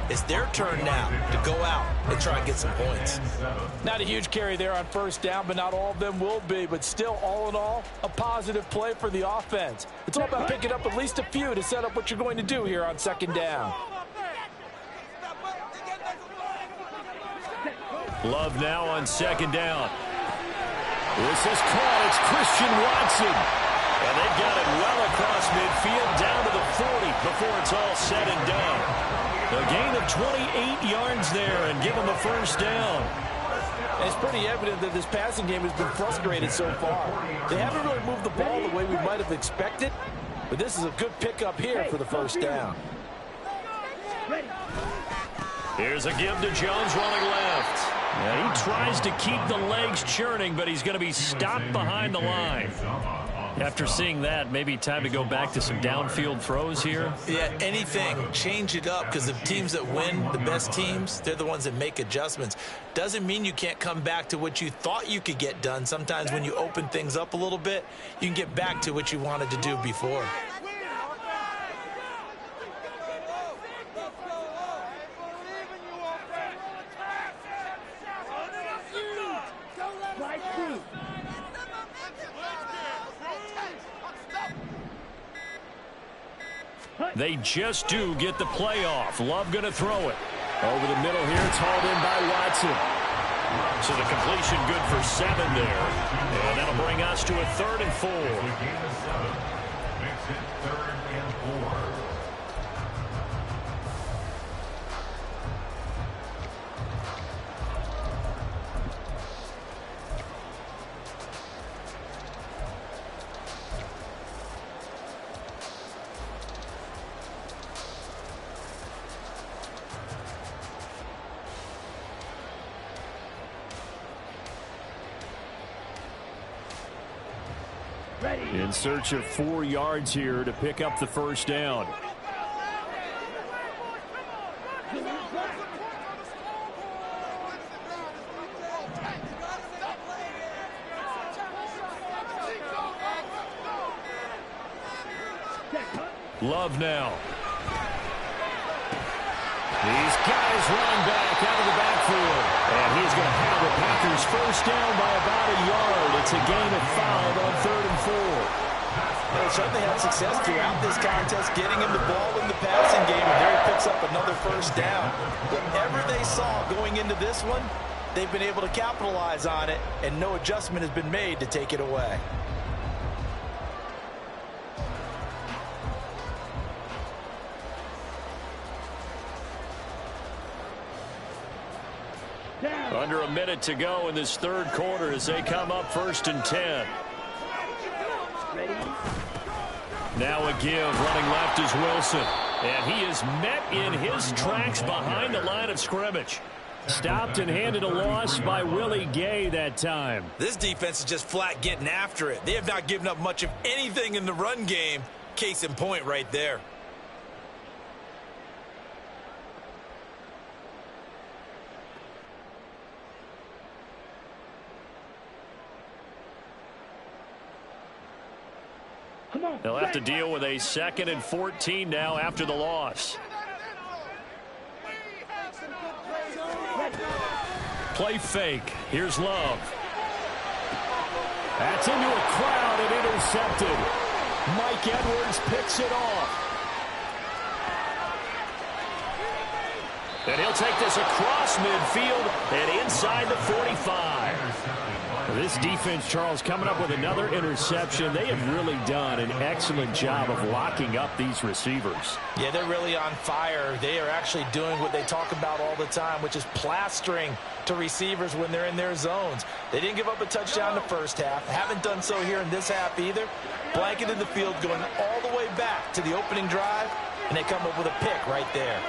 Speaker 5: it's their turn now to go out and try and get some points.
Speaker 7: Not a huge carry there on 1st down, but not all of them will be. But still, all in all, a positive play for the offense. It's all about picking up at least a few to set up what you're going to do here on 2nd down.
Speaker 2: Love now on 2nd down.
Speaker 3: This is caught. It's Christian Watson.
Speaker 2: And they've got it well across midfield down to the 40 before it's all said and done. A gain of 28 yards there and give them a 1st down.
Speaker 7: And it's pretty evident that this passing game has been frustrated so far. They haven't really moved the ball the way we might have expected, but this is a good pickup here for the 1st down.
Speaker 2: Here's a give to Jones running left.
Speaker 3: Yeah, he tries to keep the legs churning, but he's going to be stopped behind the line.
Speaker 2: After seeing that, maybe time to go back to some downfield throws here.
Speaker 5: Yeah, anything. Change it up, because the teams that win, the best teams, they're the ones that make adjustments. Doesn't mean you can't come back to what you thought you could get done. Sometimes when you open things up a little bit, you can get back to what you wanted to do before.
Speaker 2: They just do get the playoff. Love going to throw it.
Speaker 3: Over the middle here, it's hauled in by Watson.
Speaker 2: So the completion good for 7 there. And that'll bring us to a 3rd and 4.
Speaker 6: Gain of 7. Makes it 3rd and 4.
Speaker 3: In search of 4 yards here to pick up the 1st down.
Speaker 2: Love now.
Speaker 3: These guys running back out of the backfield. And he's going to have the Packers 1st down by about a yard. It's a gain of 5 on 3rd and 4.
Speaker 5: They certainly had success throughout this contest, getting him the ball in the passing game, and there he picks up another 1st down. Whatever they saw going into this one, they've been able to capitalize on it, and no adjustment has been made to take it away.
Speaker 2: Under a minute to go in this 3rd quarter as they come up 1st and 10. Now a give, running left is Wilson. And he is met in his tracks behind the line of scrimmage.
Speaker 3: Stopped and handed a loss by Willie Gay that time.
Speaker 5: This defense is just flat getting after it. They have not given up much of anything in the run game. Case in point right there.
Speaker 2: They'll have to deal with a 2nd and 14 now after the loss. Play fake. Here's Love.
Speaker 3: That's into a crowd and intercepted. Mike Edwards picks it off. And he'll take this across midfield and inside the 45. This defense, Charles, coming up with another interception. They have really done an excellent job of locking up these receivers.
Speaker 5: Yeah, they're really on fire. They are actually doing what they talk about all the time, which is plastering to receivers when they're in their zones. They didn't give up a touchdown in the first half. Haven't done so here in this half either. Blanketed the field going all the way back to the opening drive, and they come up with a pick right there.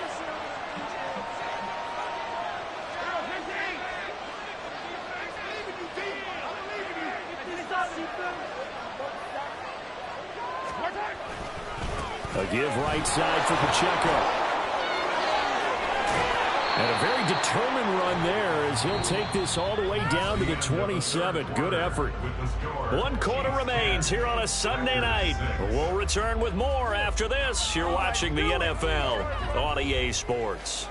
Speaker 3: A give right side for Pacheco. And a very determined run there as he'll take this all the way down to the 27. Good effort.
Speaker 2: 1 quarter remains here on a Sunday night. We'll return with more after this. You're watching the NFL on EA Sports.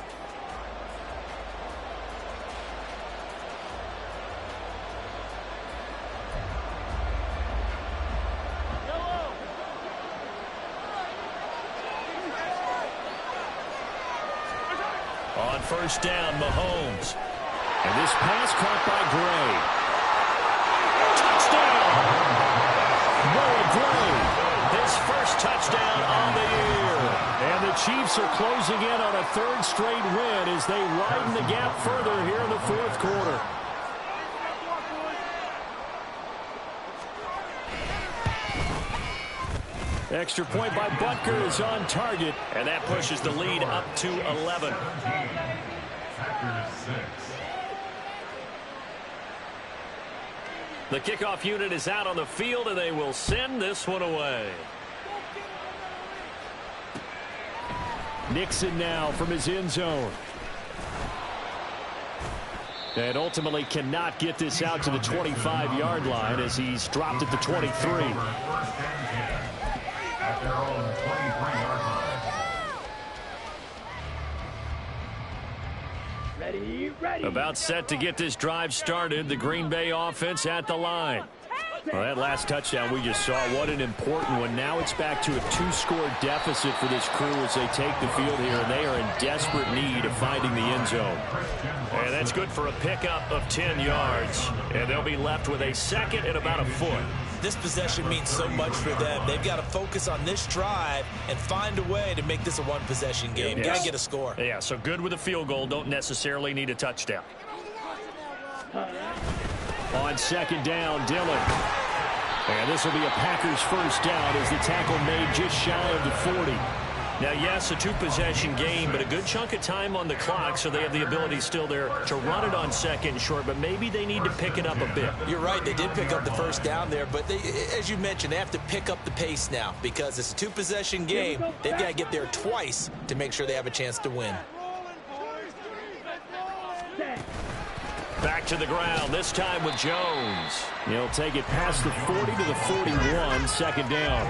Speaker 2: On first down, Mahomes.
Speaker 3: And this pass caught by Gray. Touchdown! Noah Gray.
Speaker 2: His first touchdown on the year.
Speaker 3: And the Chiefs are closing in on a third straight win as they widen the gap further here in the fourth quarter. Extra point by Butker is on target.
Speaker 2: And that pushes the lead up to 11. The kickoff unit is out on the field, and they will send this one away.
Speaker 3: Nixon now from his end zone. And ultimately cannot get this out to the 25-yard line as he's dropped at the 23.
Speaker 6: At their own 23-yard line.
Speaker 4: Ready.
Speaker 2: About set to get this drive started. The Green Bay offense at the line.
Speaker 3: Well, that last touchdown we just saw, what an important one. Now it's back to a 2-score deficit for this crew as they take the field here, and they are in desperate need of finding the end zone.
Speaker 2: And that's good for a pickup of 10 yards. And they'll be left with a second and about a foot.
Speaker 5: This possession means so much for them. They've got to focus on this drive and find a way to make this a one-possession game.
Speaker 2: Yes.
Speaker 5: Got to get a score.
Speaker 2: Yeah, so good with a field goal. Don't necessarily need a touchdown.
Speaker 3: On second down, Dillon. And this will be a Packers first down as the tackle made just shy of the 40.
Speaker 2: Now, yes, a two-possession game, but a good chunk of time on the clock, so they have the ability still there to run it on second and short, but maybe they need to pick it up a bit.
Speaker 5: You're right. They did pick up the first down there, but they, as you mentioned, they have to pick up the pace now because it's a two-possession game. They've got to get there twice to make sure they have a chance to win.
Speaker 2: Back to the ground, this time with Jones.
Speaker 3: He'll take it past the 40 to the 41, second down.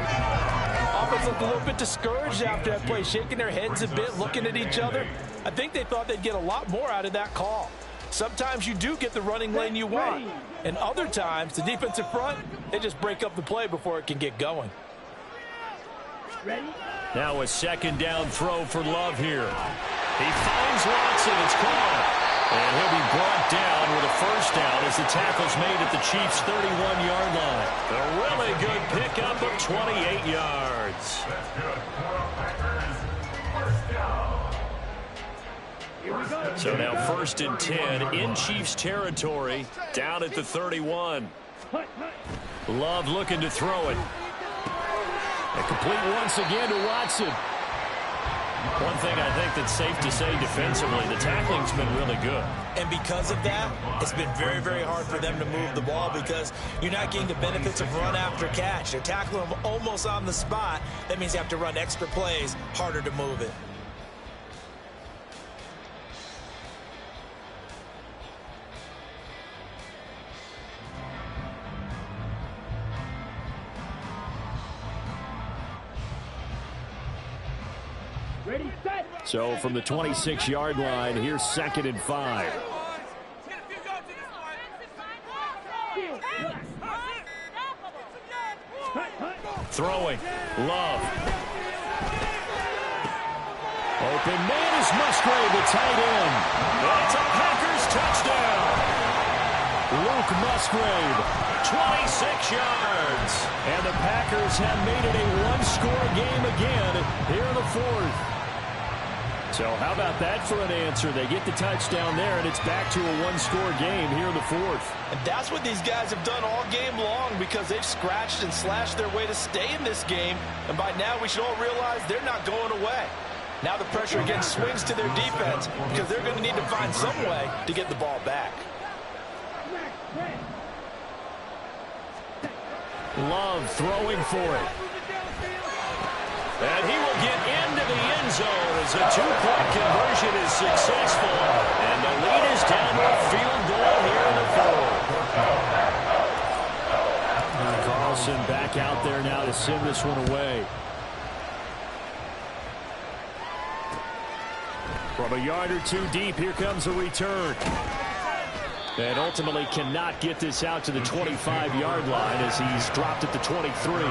Speaker 5: Offense looked a little bit discouraged after that play, shaking their heads a bit, looking at each other. I think they thought they'd get a lot more out of that call. Sometimes you do get the running lane you want, and other times the defensive front, they just break up the play before it can get going.
Speaker 2: Now a second down throw for Love here. He finds Watson, it's caught. And he'll be brought down with a first down as the tackle's made at the Chiefs' 31-yard line. A really good pickup of 28 yards. So now first and 10 in Chiefs territory, down at the 31. Love looking to throw it.
Speaker 3: And complete once again to Watson.
Speaker 2: One thing I think that's safe to say defensively, the tackling's been really good.
Speaker 5: And because of that, it's been very, very hard for them to move the ball because you're not getting the benefits of run after catch. They're tackling them almost on the spot. That means you have to run extra plays, harder to move it.
Speaker 3: So from the 26-yard line, here's second and 5.
Speaker 2: Throwing. Love.
Speaker 3: Open man is Musgrave, the tight end.
Speaker 2: And it's a Packers touchdown.
Speaker 3: Luke Musgrave.
Speaker 2: 26 yards.
Speaker 3: And the Packers have made it a one-score game again here in the fourth. So how about that for an answer? They get the touchdown there, and it's back to a one-score game here in the fourth.
Speaker 5: And that's what these guys have done all game long because they've scratched and slashed their way to stay in this game. And by now we should all realize they're not going away. Now the pressure again swings to their defense because they're going to need to find some way to get the ball back.
Speaker 3: Love throwing for it.
Speaker 2: And he will get into the end zone as a two-point conversion is successful. And the lead is down to a field goal here in the fourth.
Speaker 3: Carlson back out there now to send this one away. From a yard or two deep, here comes a return. And ultimately cannot get this out to the 25-yard line as he's dropped at the 23.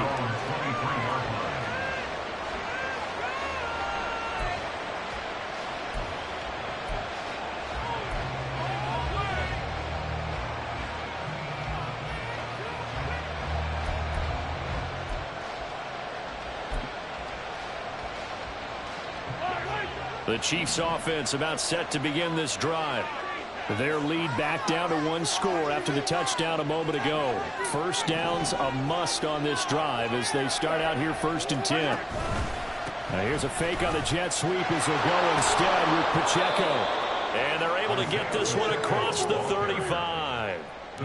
Speaker 2: The Chiefs offense about set to begin this drive.
Speaker 3: Their lead back down to one score after the touchdown a moment ago. First down's a must on this drive as they start out here 1st and 10. Now here's a fake on the jet sweep as they'll go instead with Pacheco.
Speaker 2: And they're able to get this one across the 35.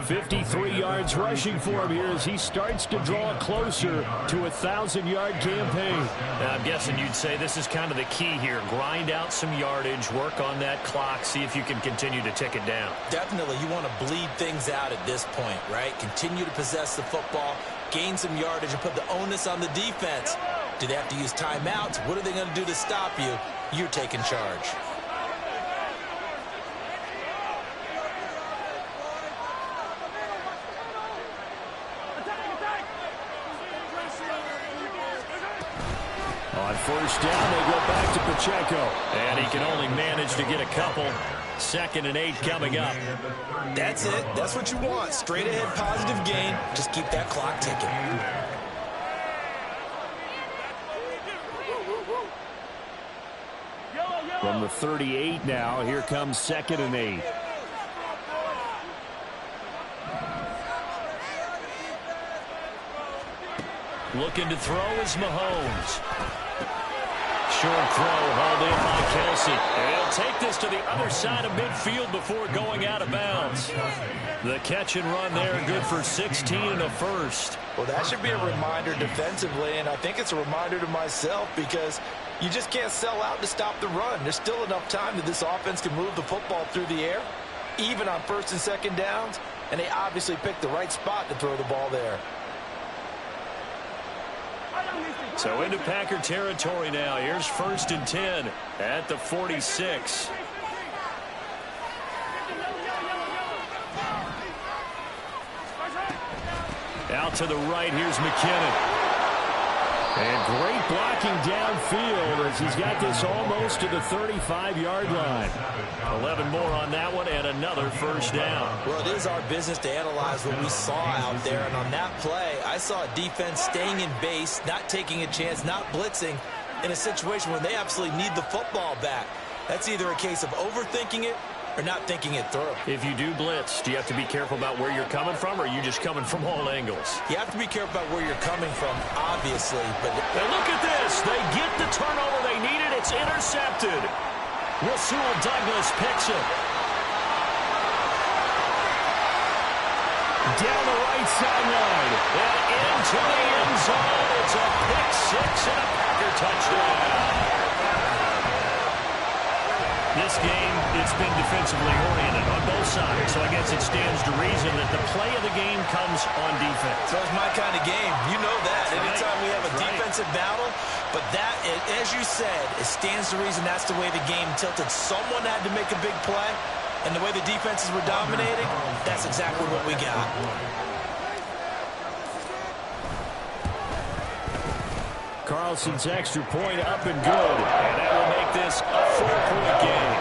Speaker 3: 53 yards rushing for him here as he starts to draw closer to a 1,000-yard campaign.
Speaker 2: Now, I'm guessing you'd say this is kind of the key here. Grind out some yardage, work on that clock, see if you can continue to tick it down.
Speaker 5: Definitely, you want to bleed things out at this point, right? Continue to possess the football, gain some yardage, and put the onus on the defense. Do they have to use timeouts? What are they going to do to stop you? You're taking charge.
Speaker 3: On first down, they go back to Pacheco.
Speaker 2: And he can only manage to get a couple. 2nd and 8 coming up.
Speaker 5: That's it. That's what you want. Straight ahead positive gain. Just keep that clock ticking.
Speaker 3: From the 38 now, here comes 2nd and 8.
Speaker 2: Looking to throw is Mahomes. Short throw hauled in by Kelsey. And he'll take this to the other side of midfield before going out of bounds. The catch and run there, good for 16 and a first.
Speaker 5: Well, that should be a reminder defensively, and I think it's a reminder to myself because you just can't sell out to stop the run. There's still enough time that this offense can move the football through the air, even on 1st and 2nd downs, and they obviously picked the right spot to throw the ball there.
Speaker 2: So into Packer territory now. Here's 1st and 10 at the 46. Out to the right, here's McKinnon.
Speaker 3: And great blocking downfield as he's got this almost to the 35-yard line.
Speaker 2: 11 more on that one and another first down.
Speaker 5: Well, it is our business to analyze what we saw out there. And on that play, I saw a defense staying in base, not taking a chance, not blitzing in a situation where they absolutely need the football back. That's either a case of overthinking it or not thinking it through.
Speaker 2: If you do blitz, do you have to be careful about where you're coming from, or are you just coming from all angles?
Speaker 5: You have to be careful about where you're coming from, obviously. But
Speaker 2: and look at this. They get the turnover they needed. It's intercepted. Rasul Douglas picks it.
Speaker 3: Down the right sideline.
Speaker 2: And into the end zone. It's a pick six and a Packer touchdown. This game, it's been defensively oriented on both sides, so I guess it stands to reason that the play of the game comes on defense.
Speaker 5: That's my kind of game. You know that. Anytime we have a defensive battle, but that, as you said, it stands to reason that's the way the game tilted. Someone had to make a big play, and the way the defenses were dominating, that's exactly what we got.
Speaker 3: Carlson's extra point up and good.
Speaker 2: And that will make this a 4-point game.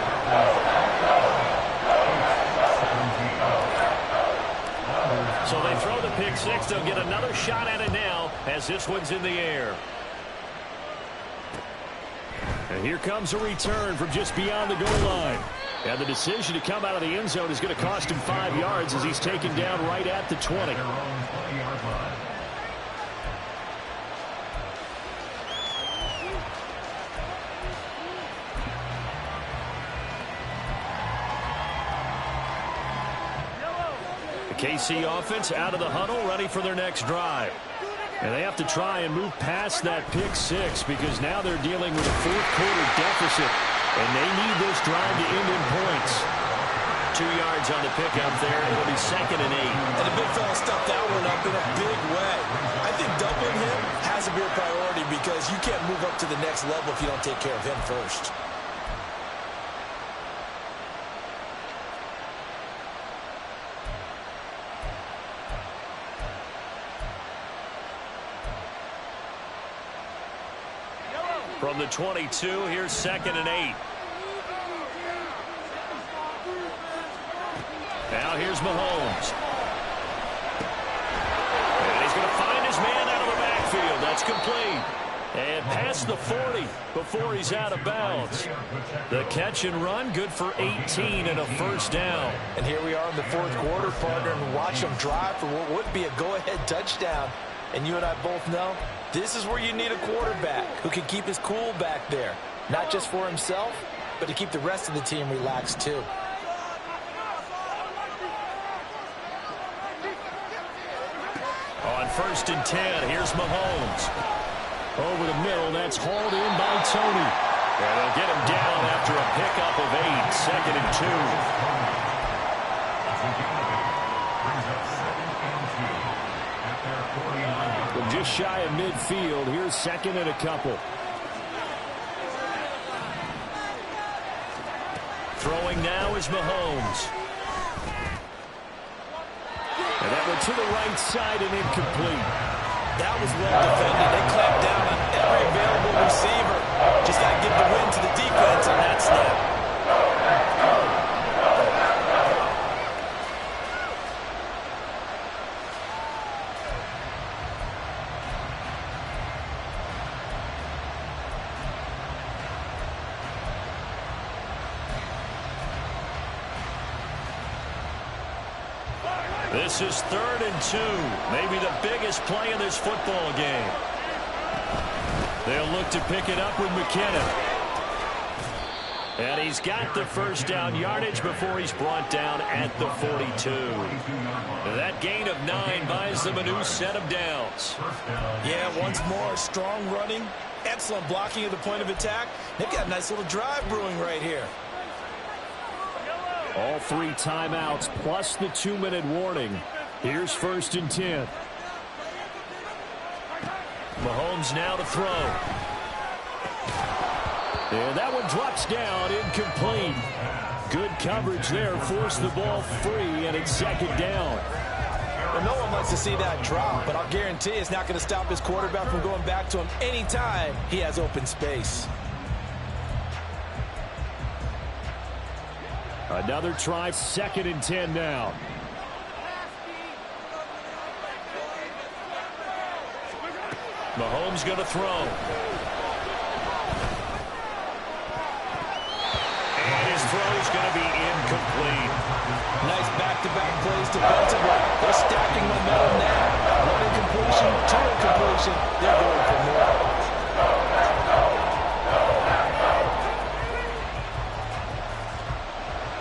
Speaker 2: So they throw the pick six. They'll get another shot at it now as this one's in the air.
Speaker 3: And here comes a return from just beyond the goal line. And the decision to come out of the end zone is going to cost him 5 yards as he's taken down right at the 20.
Speaker 2: The KC offense out of the huddle, ready for their next drive.
Speaker 3: And they have to try and move past that pick six because now they're dealing with a fourth-quarter deficit. And they need this drive to end in points.
Speaker 2: 2 yards on the pickup there. It'll be 2nd and 8.
Speaker 7: And the big fella stepped that one up in a big way. I think doubling him has to be a priority because you can't move up to the next level if you don't take care of him first.
Speaker 2: From the 22, here's 2nd and 8. Now here's Mahomes. And he's going to find his man out of the backfield. That's complete. And past the 40 before he's out of bounds. The catch and run, good for 18 and a first down.
Speaker 7: And here we are in the fourth quarter, partner, and watch them drive for what would be a go-ahead touchdown. And you and I both know this is where you need a quarterback who can keep his cool back there. Not just for himself, but to keep the rest of the team relaxed too.
Speaker 2: On 1st and 10, here's Mahomes.
Speaker 3: Over the middle, that's hauled in by Tony.
Speaker 2: And they'll get him down after a pickup of 8, 2nd and 2.
Speaker 3: From just shy of midfield, here's 2nd and a couple.
Speaker 2: Throwing now is Mahomes.
Speaker 3: And that went to the right side and incomplete.
Speaker 7: That was well defended. They clamped down on every available receiver. Just got to give the win to the defense on that snap.
Speaker 2: This is 3rd and 2. Maybe the biggest play in this football game. They'll look to pick it up with McKinnon. And he's got the first down yardage before he's brought down at the 42. That gain of 9 buys them a new set of downs.
Speaker 7: Yeah, once more, strong running, excellent blocking at the point of attack. They've got a nice little drive brewing right here.
Speaker 3: All 3 timeouts plus the 2-minute warning. Here's 1st and 10.
Speaker 2: Mahomes now to throw.
Speaker 3: And that one drops down, incomplete. Good coverage there, forced the ball free, and it's 2nd down.
Speaker 7: Well, no one likes to see that drop, but I'll guarantee it's not going to stop his quarterback from going back to him anytime he has open space.
Speaker 3: Another try, 2nd and 10 now.
Speaker 2: Mahomes going to throw. And his throw is going to be incomplete.
Speaker 7: Nice back-to-back plays defensively. They're stacking momentum now. 1 incompletion, 2 incompletion. They're going for more.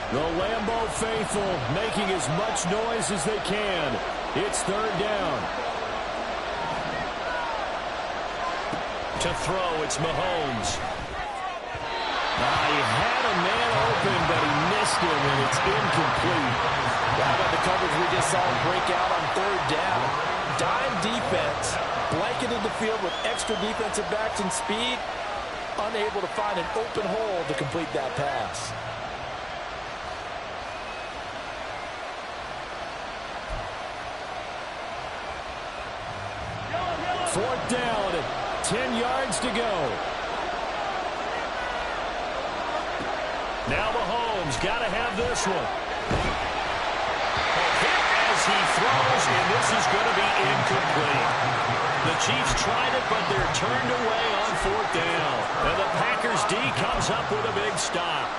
Speaker 3: The Lambeau faithful making as much noise as they can. It's 3rd down.
Speaker 2: To throw, it's Mahomes.
Speaker 3: He had a man open, but he missed him, and it's incomplete.
Speaker 7: How about the coverage we just saw him break out on 3rd down? Dime defense, blanketed the field with extra defensive backs and speed, unable to find an open hole to complete that pass.
Speaker 3: Fourth down, 10 yards to go.
Speaker 2: Now Mahomes got to have this one. Hit as he throws, and this is going to be incomplete. The Chiefs tried it, but they're turned away on 4th down. And the Packers D comes up with a big stop.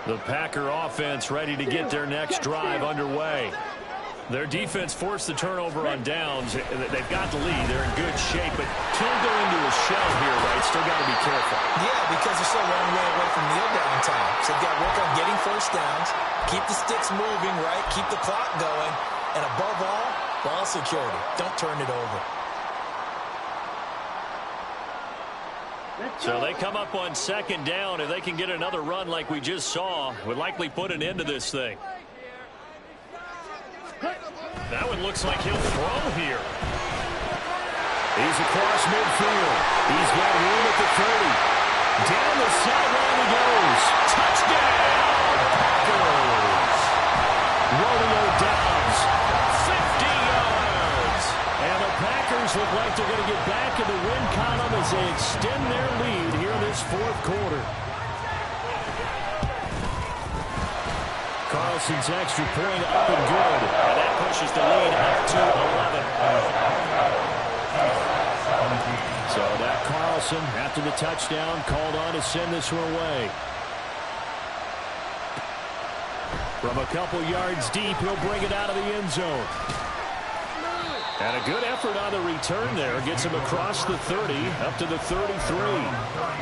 Speaker 2: The Packer offense ready to get their next drive underway. Their defense forced the turnover on downs. They've got the lead. They're in good shape, but can't go into a shell here, right? Still got to be careful.
Speaker 7: Yeah, because they're so long way away from kneel down time. So they've got to work on getting first downs, keep the sticks moving, right? Keep the clock going. And above all, ball security. Don't turn it over.
Speaker 2: So they come up on 2nd down. If they can get another run like we just saw, would likely put an end to this thing. That one looks like he'll throw here.
Speaker 3: He's across midfield. He's got room at the 30. Down the sideline he goes.
Speaker 2: Touchdown, Packers!
Speaker 3: Romeo Doubs.
Speaker 2: 50 yards!
Speaker 3: And the Packers look like they're going to get back in the win column as they extend their lead here in this 4th quarter. Carlson's extra point up and good.
Speaker 2: And that pushes the lead up to 11.
Speaker 3: So that Carlson, after the touchdown, called on to send this one away. From a couple yards deep, he'll bring it out of the end zone. And a good effort on the return there. Gets him across the 30, up to the 33.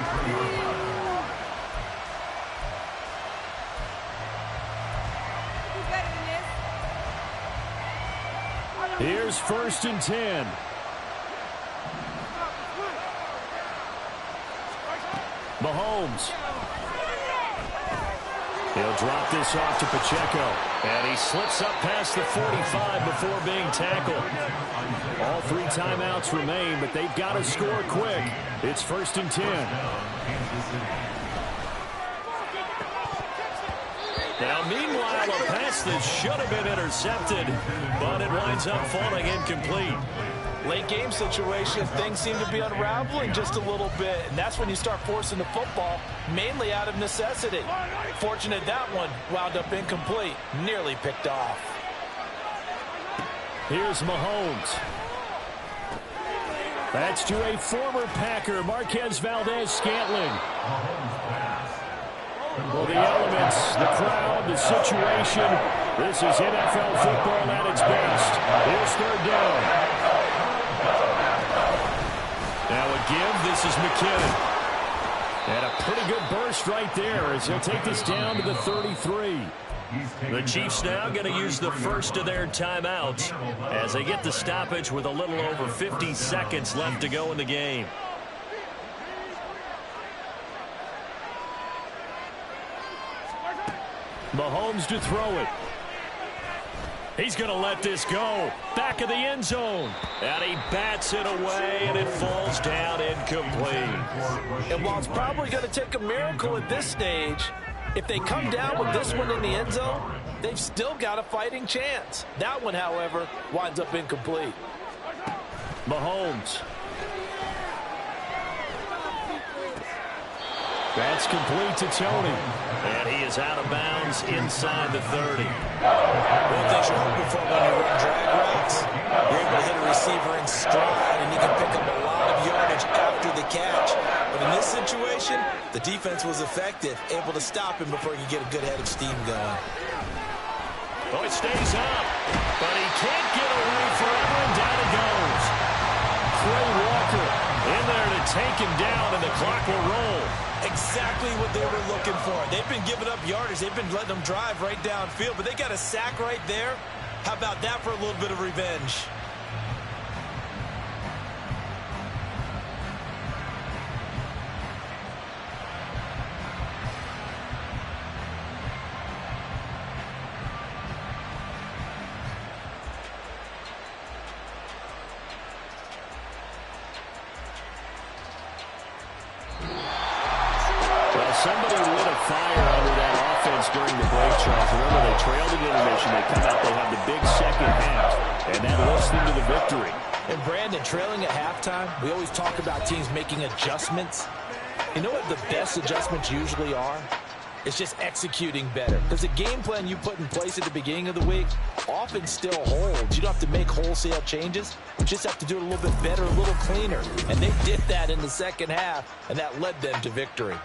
Speaker 3: Here's 1st and 10. Mahomes. He'll drop this off to Pacheco.
Speaker 2: And he slips up past the 45 before being tackled.
Speaker 3: All 3 timeouts remain, but they've got to score quick. It's 1st and 10.
Speaker 2: Now, meanwhile, a pass that should have been intercepted, but it winds up falling incomplete.
Speaker 5: Late game situation, things seem to be unraveling just a little bit, and that's when you start forcing the football, mainly out of necessity. Fortunate that one wound up incomplete, nearly picked off.
Speaker 3: Here's Mahomes. That's to a former Packer, Marquez Valdes-Scantling. Well, the elements, the crowd, the situation, this is NFL football at its best. Here's 3rd down.
Speaker 2: Now a give, this is McKinnon.
Speaker 3: And a pretty good burst right there as he'll take this down to the 33.
Speaker 2: The Chiefs now going to use the first of their timeouts as they get the stoppage with a little over 50 seconds left to go in the game.
Speaker 3: Mahomes to throw it.
Speaker 2: He's going to let this go. Back of the end zone. And he bats it away, and it falls down incomplete.
Speaker 5: And while it's probably going to take a miracle at this stage, if they come down with this one in the end zone, they've still got a fighting chance. That one, however, winds up incomplete.
Speaker 3: Mahomes. That's complete to Tony.
Speaker 2: And he is out of bounds inside the 30.
Speaker 7: One thing you're hoping for when you run drag routes, you're able to hit a receiver in stride, and you can pick up a lot of yardage after the catch. But in this situation, the defense was effective, able to stop him before he could get a good head of steam going.
Speaker 2: Oh, it stays up, but he can't get away forever, and down it goes.
Speaker 3: Trey Walker
Speaker 2: in there to take him down, and the clock will roll.
Speaker 7: Exactly what they were looking for. They've been giving up yardage. They've been letting them drive right downfield, but they got a sack right there. How about that for a little bit of revenge?
Speaker 3: Somebody lit a fire under that offense during the break, Charles. Remember, they trailed at intermission. They come out, they have the big second half, and that lifts them to the victory.
Speaker 7: And Brandon, trailing at halftime, we always talk about teams making adjustments. You know what the best adjustments usually are? It's just executing better. Because the game plan you put in place at the beginning of the week often still holds. You don't have to make wholesale changes. You just have to do it a little bit better, a little cleaner. And they did that in the second half, and that led them to victory.